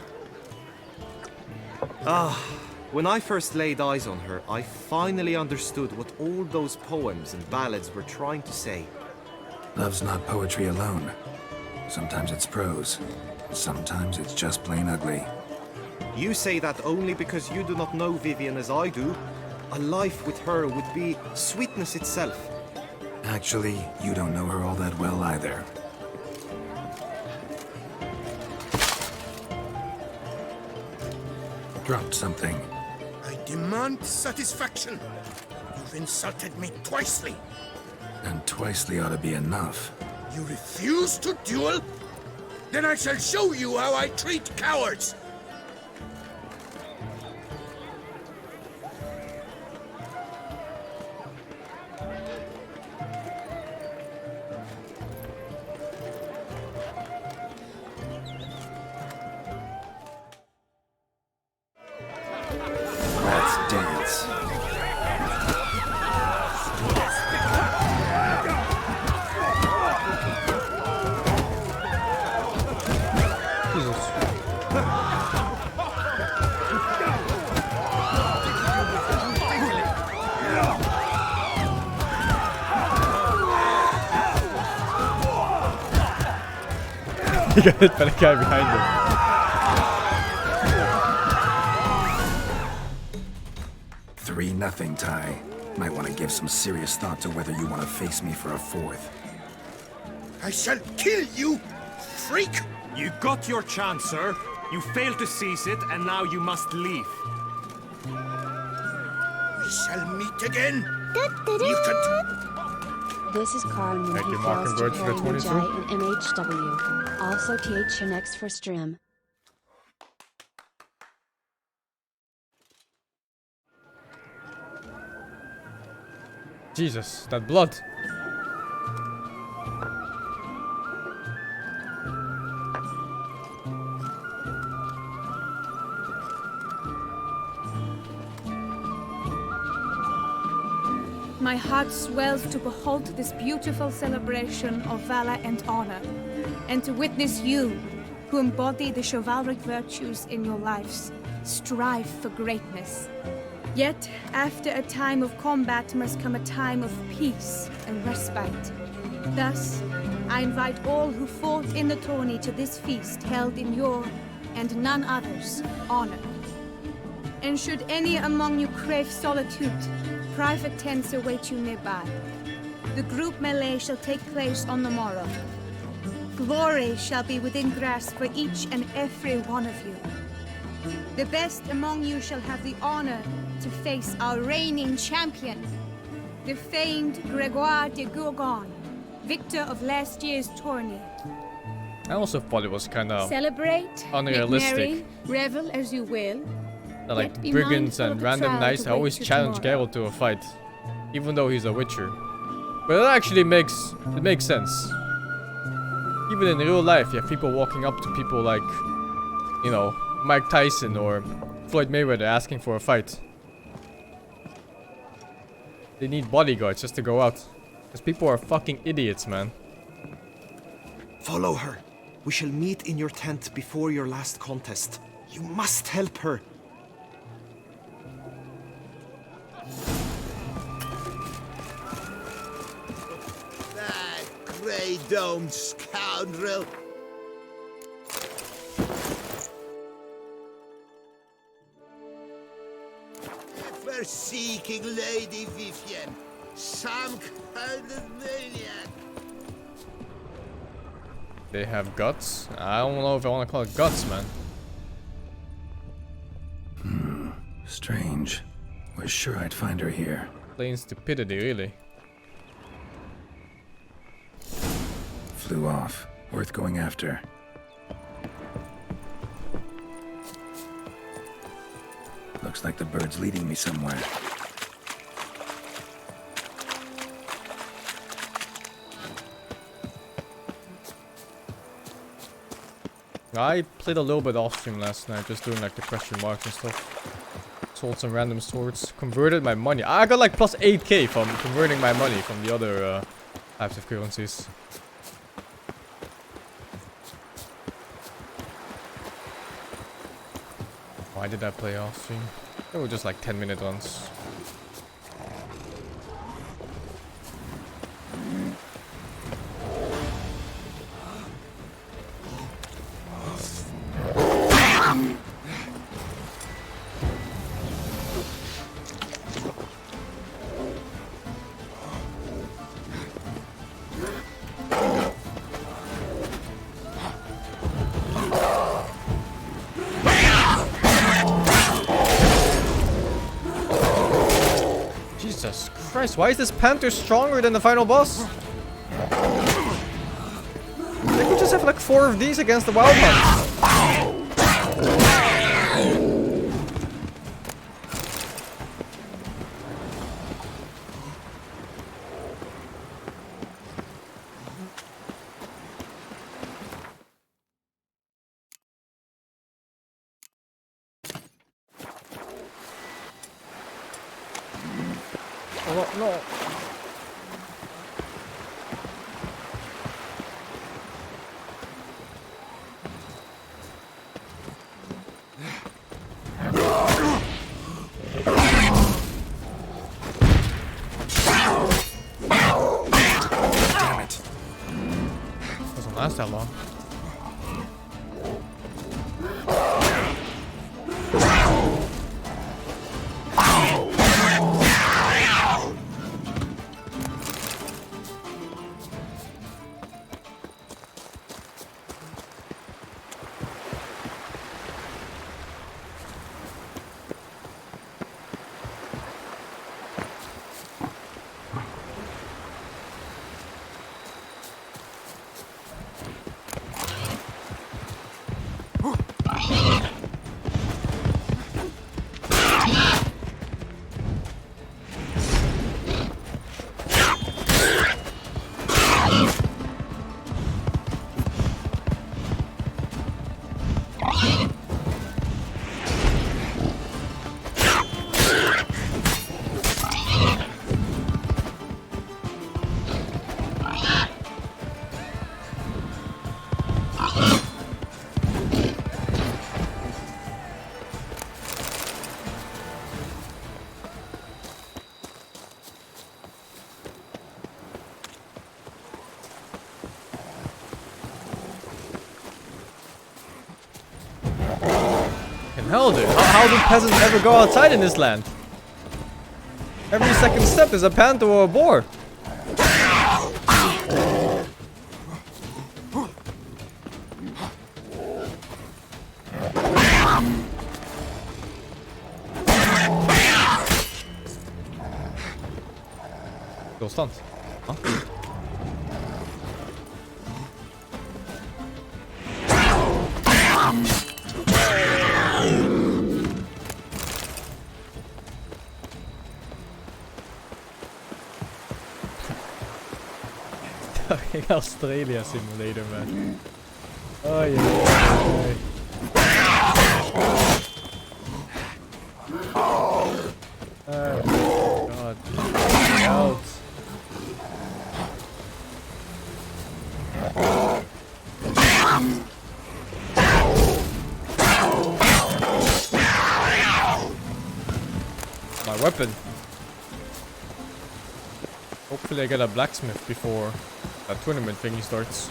When I first laid eyes on her, I finally understood what all those poems and ballads were trying to say. Love's not poetry alone. Sometimes it's prose. Sometimes it's just plain ugly. You say that only because you do not know Vivian as I do. A life with her would be sweetness itself. Actually, you don't know her all that well either. Dropped something. I demand satisfaction. You've insulted me twicely. And twicely ought to be enough. You refuse to duel? Then I shall show you how I treat cowards. Let's dance. He got hit by the guy behind him. 3-0, Ty. Might want to give some serious thought to whether you want to face me for a fourth. I shall kill you, freak! You got your chance, sir. You failed to seize it, and now you must leave. We shall meet again, mutant! This is Carl when Thank he you, fails to Mockingbird, for the carry 22. Magi in MHW. Also TH next for Strim. Jesus, that blood. My heart swells to behold this beautiful celebration of valor and honor, and to witness you, who embody the chivalric virtues in your lives, strive for greatness. Yet, after a time of combat must come a time of peace and respite. Thus, I invite all who fought in the tourney to this feast held in your, and none other's, honor. And should any among you crave solitude, private tents await you nearby. The group melee shall take place on the morrow. Glory shall be within grasp for each and every one of you. The best among you shall have the honor to face our reigning champion, the famed Gregoire de Gourgon, victor of last year's tourney. I also thought it was kind of Celebrate, unrealistic. make merry, revel as you will. That, like, Yet be brigands mindful and of the random trial knights to I always wait till challenge tomorrow. Geralt to a fight, even though he's a witcher. But it actually makes sense. Even in real life, you have people walking up to people like, you know, Mike Tyson or Floyd Mayweather asking for a fight. They need bodyguards just to go out. Because people are fucking idiots, man. Follow her. We shall meet in your tent before your last contest. You must help her. That grey-domed scoundrel! self-forsaking Lady Vivian. Some kind of maniac. They have guts? I don't know if I want to call it guts, man. Strange. Was sure I'd find her here. Plain stupidity, really. Flew off. Worth going after. Looks like the bird's leading me somewhere. I played a little bit off stream last night, just doing like the question marks and stuff. Sold some random swords. Converted my money. I got like plus 8k from converting my money from the other types of currencies. Why did I play off stream? They were just like 10-minute runs. Jesus Christ, why is this panther stronger than the final boss? They could just have like 4 of these against the wild hunt. Oh, no. Damn it. Doesn't last that long. Hell, dude. How do peasants ever go outside in this land? Every second step is a panther or a boar. Go stunt. Huh? Australia simulator, man. Oh yeah. Oh god. Out. My weapon. Hopefully I get a blacksmith before that tournament thingy starts.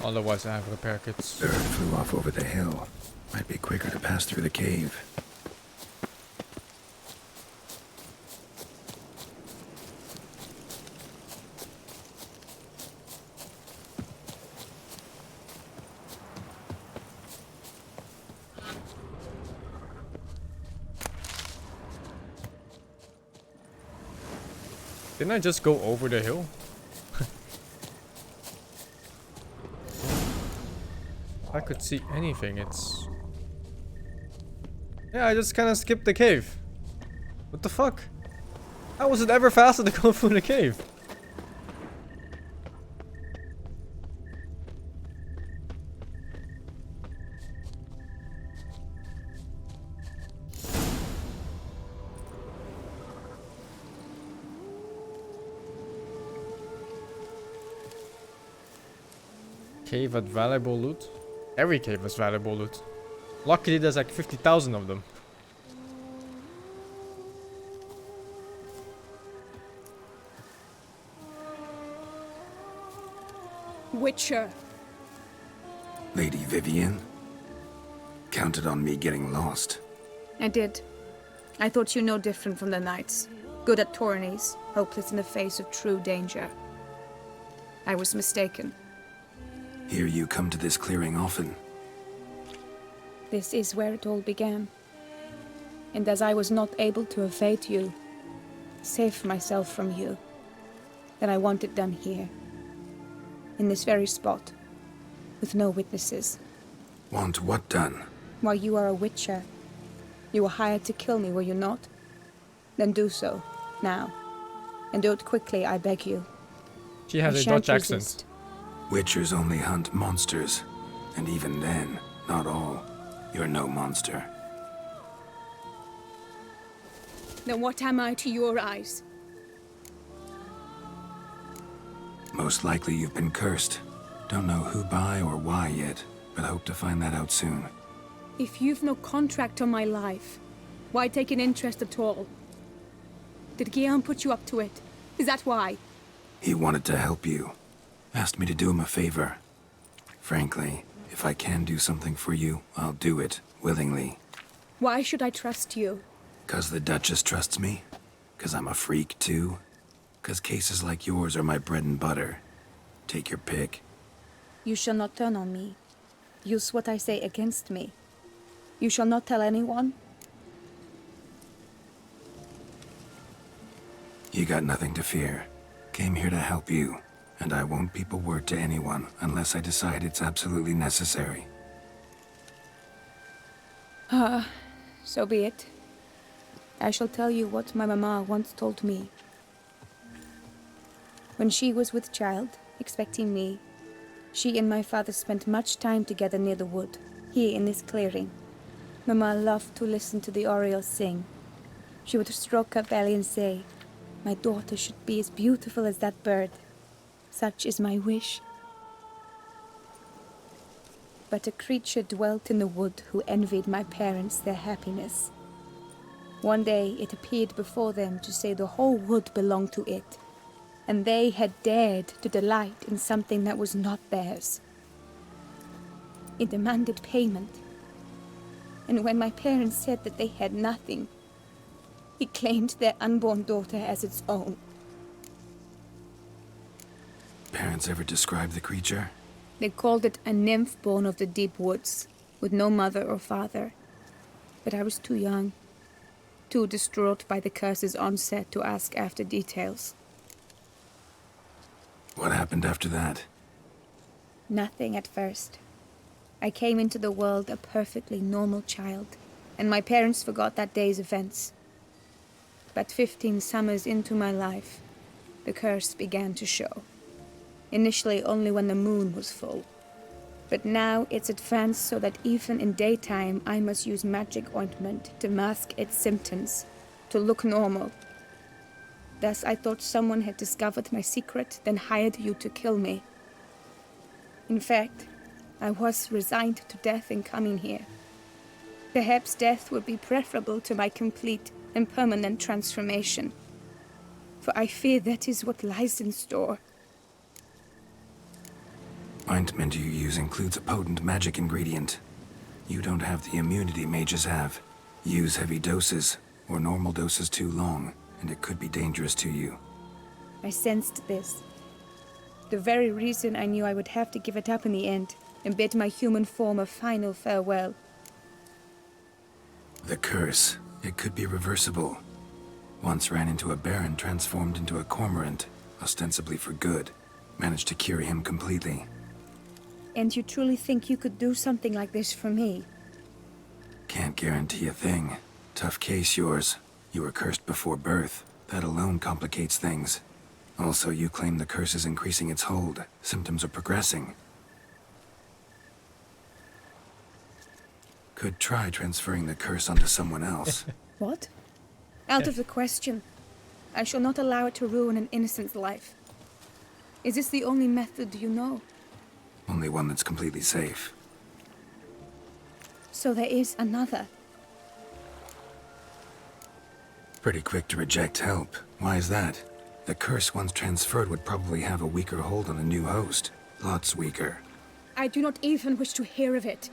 Otherwise, I have repair kits. Bird flew off over the hill. Might be quicker to pass through the cave. Didn't I just go over the hill? If I could see anything, it's... Yeah, I just kind of skipped the cave. What the fuck? How was it ever faster to go through the cave? Cave had valuable loot? Every cave has valuable loot. Luckily there's like 50,000 of them. Witcher. Lady Vivian? Counted on me getting lost. I did. I thought you no different from the knights. Good at tourneys, hopeless in the face of true danger. I was mistaken. Hear you come to this clearing often. This is where it all began. And as I was not able to evade you, save myself from you, then I want it done here. In this very spot. With no witnesses. Want what done? While you are a witcher, you were hired to kill me, were you not? Then do so, now. And do it quickly, I beg you. She has a Dutch accent. Witchers only hunt monsters. And even then, not all. You're no monster. Then what am I to your eyes? Most likely you've been cursed. Don't know who by or why yet, but hope to find that out soon. If you've no contract on my life, why take an interest at all? Did Guillaume put you up to it? Is that why? He wanted to help you. Asked me to do him a favor. Frankly, if I can do something for you, I'll do it, willingly. Why should I trust you? 'Cause the Duchess trusts me? 'Cause I'm a freak, too? 'Cause cases like yours are my bread and butter. Take your pick. You shall not turn on me. Use what I say against me. You shall not tell anyone. You got nothing to fear. Came here to help you, and I won't peep a word to anyone unless I decide it's absolutely necessary. So be it. I shall tell you what my mama once told me. When she was with child, expecting me, she and my father spent much time together near the wood, here in this clearing. Mama loved to listen to the orioles sing. She would stroke her belly and say, "My daughter should be as beautiful as that bird. Such is my wish." But a creature dwelt in the wood who envied my parents their happiness. One day it appeared before them to say the whole wood belonged to it, and they had dared to delight in something that was not theirs. It demanded payment, and when my parents said that they had nothing, it claimed their unborn daughter as its own. Parents ever describe the creature? They called it a nymph born of the deep woods, with no mother or father. But I was too young, too distraught by the curse's onset to ask after details. What happened after that? Nothing at first. I came into the world a perfectly normal child, and my parents forgot that day's events. But 15 summers into my life, the curse began to show. Initially only when the moon was full. But now it's advanced so that even in daytime I must use magic ointment to mask its symptoms, to look normal. Thus I thought someone had discovered my secret, then hired you to kill me. In fact, I was resigned to death in coming here. Perhaps death would be preferable to my complete and permanent transformation. For I fear that is what lies in store. Ointment you use includes a potent magic ingredient. You don't have the immunity mages have. Use heavy doses, or normal doses too long, and it could be dangerous to you. I sensed this. The very reason I knew I would have to give it up in the end, and bid my human form a final farewell. The curse. It could be reversible. Once ran into a baron transformed into a cormorant, ostensibly for good. Managed to cure him completely. And you truly think you could do something like this for me? Can't guarantee a thing. Tough case, yours. You were cursed before birth. That alone complicates things. Also, you claim the curse is increasing its hold. Symptoms are progressing. Could try transferring the curse onto someone else. What? Out of the question. I shall not allow it to ruin an innocent's life. Is this the only method you know? Only one that's completely safe. So there is another. Pretty quick to reject help. Why is that? The curse once transferred would probably have a weaker hold on a new host. Lots weaker. I do not even wish to hear of it.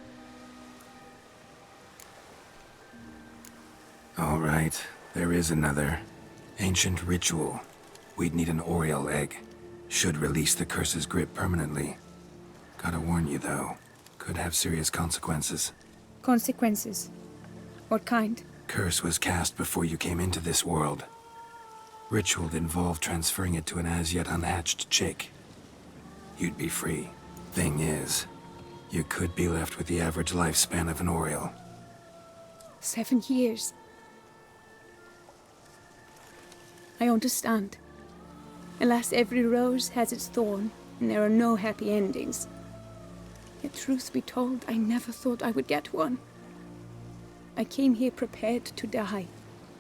All right, there is another. Ancient ritual. We'd need an Oriole egg. Should release the curse's grip permanently. Gotta warn you, though. Could have serious consequences. Consequences? What kind? Curse was cast before you came into this world. Ritual involved transferring it to an as-yet unhatched chick. You'd be free. Thing is, you could be left with the average lifespan of an Oriole. 7 years. I understand. Alas, every rose has its thorn, and there are no happy endings. Yet truth be told, I never thought I would get one. I came here prepared to die,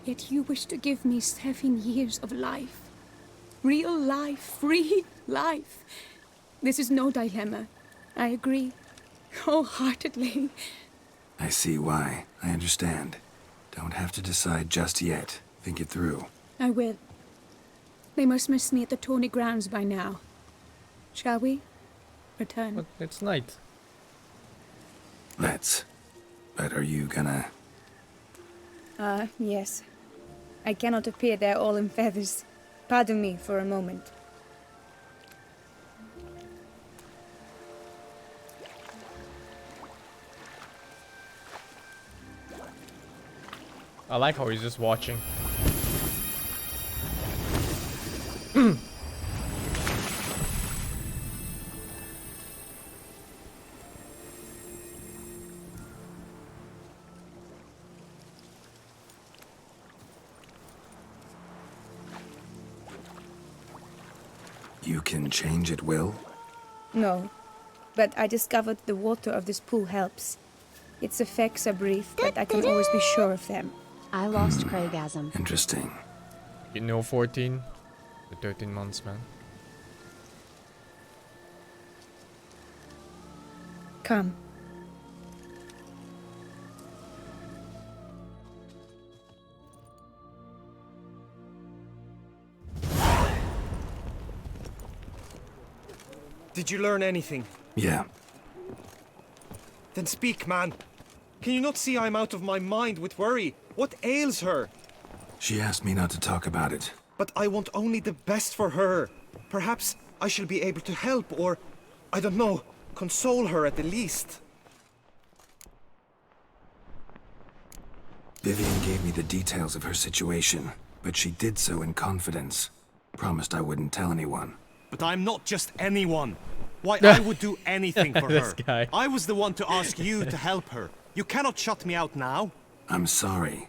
yet you wish to give me 7 years of life. Real life, free life. This is no dilemma. I agree, wholeheartedly. I see why. I understand. Don't have to decide just yet. Think it through. I will. They must miss me at the tourney grounds by now. Shall we? Return. But it's night. Let's. But are you gonna... Yes. I cannot appear there all in feathers. Pardon me for a moment. I like how he's just watching. You can change at will? No, but I discovered the water of this pool helps. Its effects are brief, but I can always be sure of them. I lost Craigasm. Interesting. You know 14? The 13 months, man. Come. Did you learn anything? Yeah. Then speak, man. Can you not see I'm out of my mind with worry? What ails her? She asked me not to talk about it. But I want only the best for her. Perhaps I shall be able to help or, I don't know, console her at the least. Vivian gave me the details of her situation, but she did so in confidence. Promised I wouldn't tell anyone. But I'm not just anyone. Why, I would do anything for This her. guy. I was the one to ask you to help her. You cannot shut me out now. I'm sorry.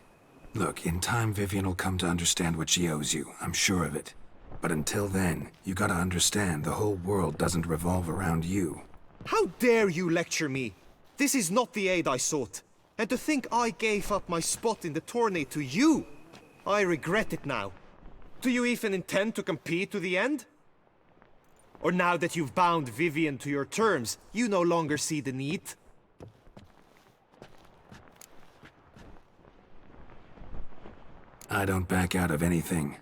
Look, in time Vivian will come to understand what she owes you. I'm sure of it. But until then, you gotta understand the whole world doesn't revolve around you. How dare you lecture me? This is not the aid I sought. And to think I gave up my spot in the tourney to you, I regret it now. Do you even intend to compete to the end? Or now that you've bound Vivian to your terms, you no longer see the need? I don't back out of anything.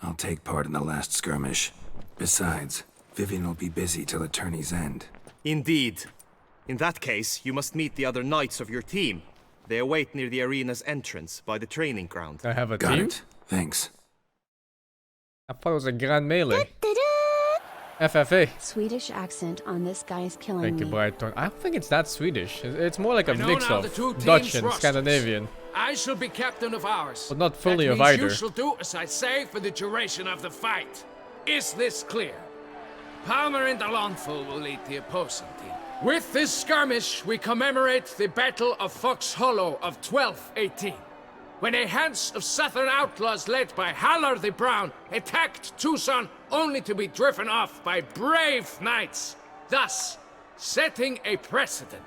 I'll take part in the last skirmish. Besides, Vivian will be busy till the tourney's end. Indeed. In that case, you must meet the other knights of your team. They await near the arena's entrance by the training ground. I have a Got team? it. Thanks. I thought it was a Grand Melee. FFA. Swedish accent on this guy's killing Thank you, me. Brighton. I don't think it's that Swedish. It's more like a I know mix now of the two Dutch teams' and rosters. Scandinavian. I shall be captain of ours. But not fully that of means either. You shall do as I say for the duration of the fight. Is this clear? Palmer and Alonful will lead the opposing team. With this skirmish, we commemorate the Battle of Fox Hollow of 1218, when a hands of southern outlaws led by Haller the Brown attacked Tucson only to be driven off by brave knights, thus setting a precedent.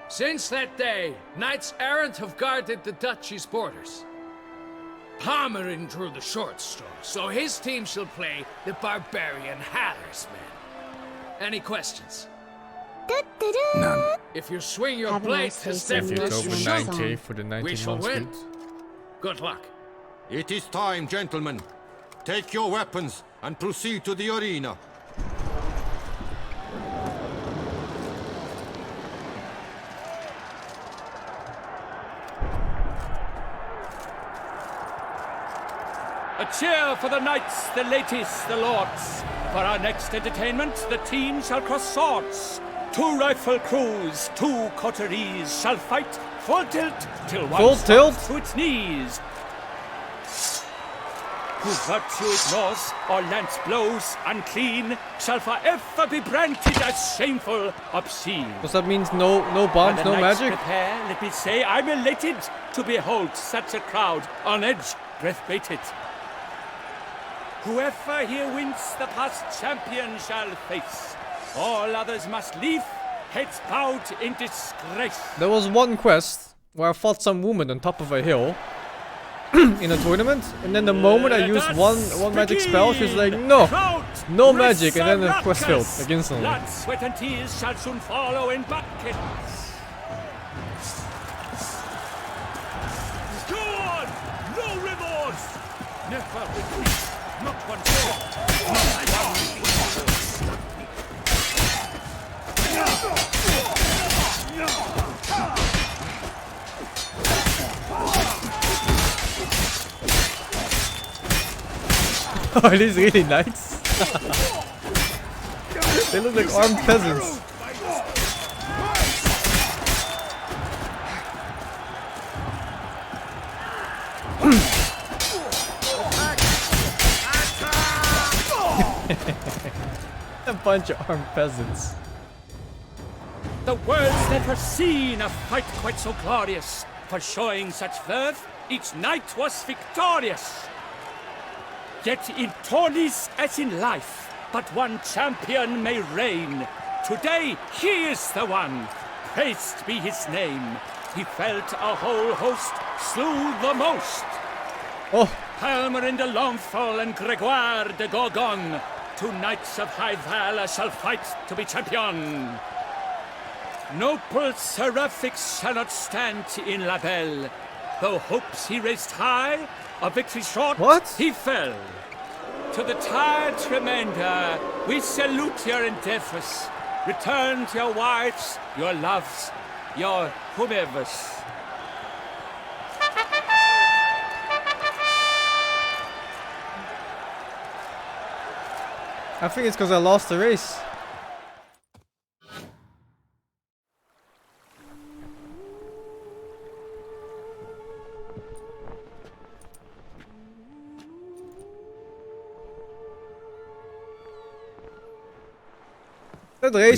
Since that day, knights errant have guarded the duchy's borders. Palmerin drew the short straw, so his team shall play the barbarian Haller's men. Any questions? None. If you swing your Have a blade nice to day, step If you Sing. go this for you 9k for the we 19 shall months win. build. Good luck. It is time, gentlemen. Take your weapons and proceed to the arena. A cheer for the knights, the ladies, the lords. For our next entertainment, the team shall cross swords. 2 rifle crews, 2 coteries shall fight full tilt till one Full tilt? stops to its knees. Who virtue ignores or lance blows unclean shall forever be branded as shameful, obscene. Does that mean no bombs, While the no knights magic? Prepare, let me say I'm elated to behold such a crowd on edge, breath baited. Whoever here wins the past champion shall face. All others must leave, heads bowed in disgrace. There was one quest where I fought some woman on top of a hill in a tournament, and then the moment I used one magic spell, she's like, no, no magic, and then the quest failed like instantly. Blood, sweat, and tears shall soon follow in buckets. Go on! No remorse! Never retreat! Not one more! Not one. Oh, it is really nice. They look like armed peasants. A bunch of armed peasants. The world's never seen a fight quite so glorious. For showing such verve, each knight was victorious. Yet in tourneys as in life, but one champion may reign. Today he is the one, praised be his name. He felt a whole host, slew the most. Oh. Palmer in de Longfall and Gregoire de Gorgon, 2 knights of high valor shall fight to be champion. Noble seraphics shall not stand in La Belle. Though hopes he raised high, a victory short, he fell. To the tired remainder, we salute your endeavors. Return to your wives, your loves, your whomevers. I think it's because I lost the race. That race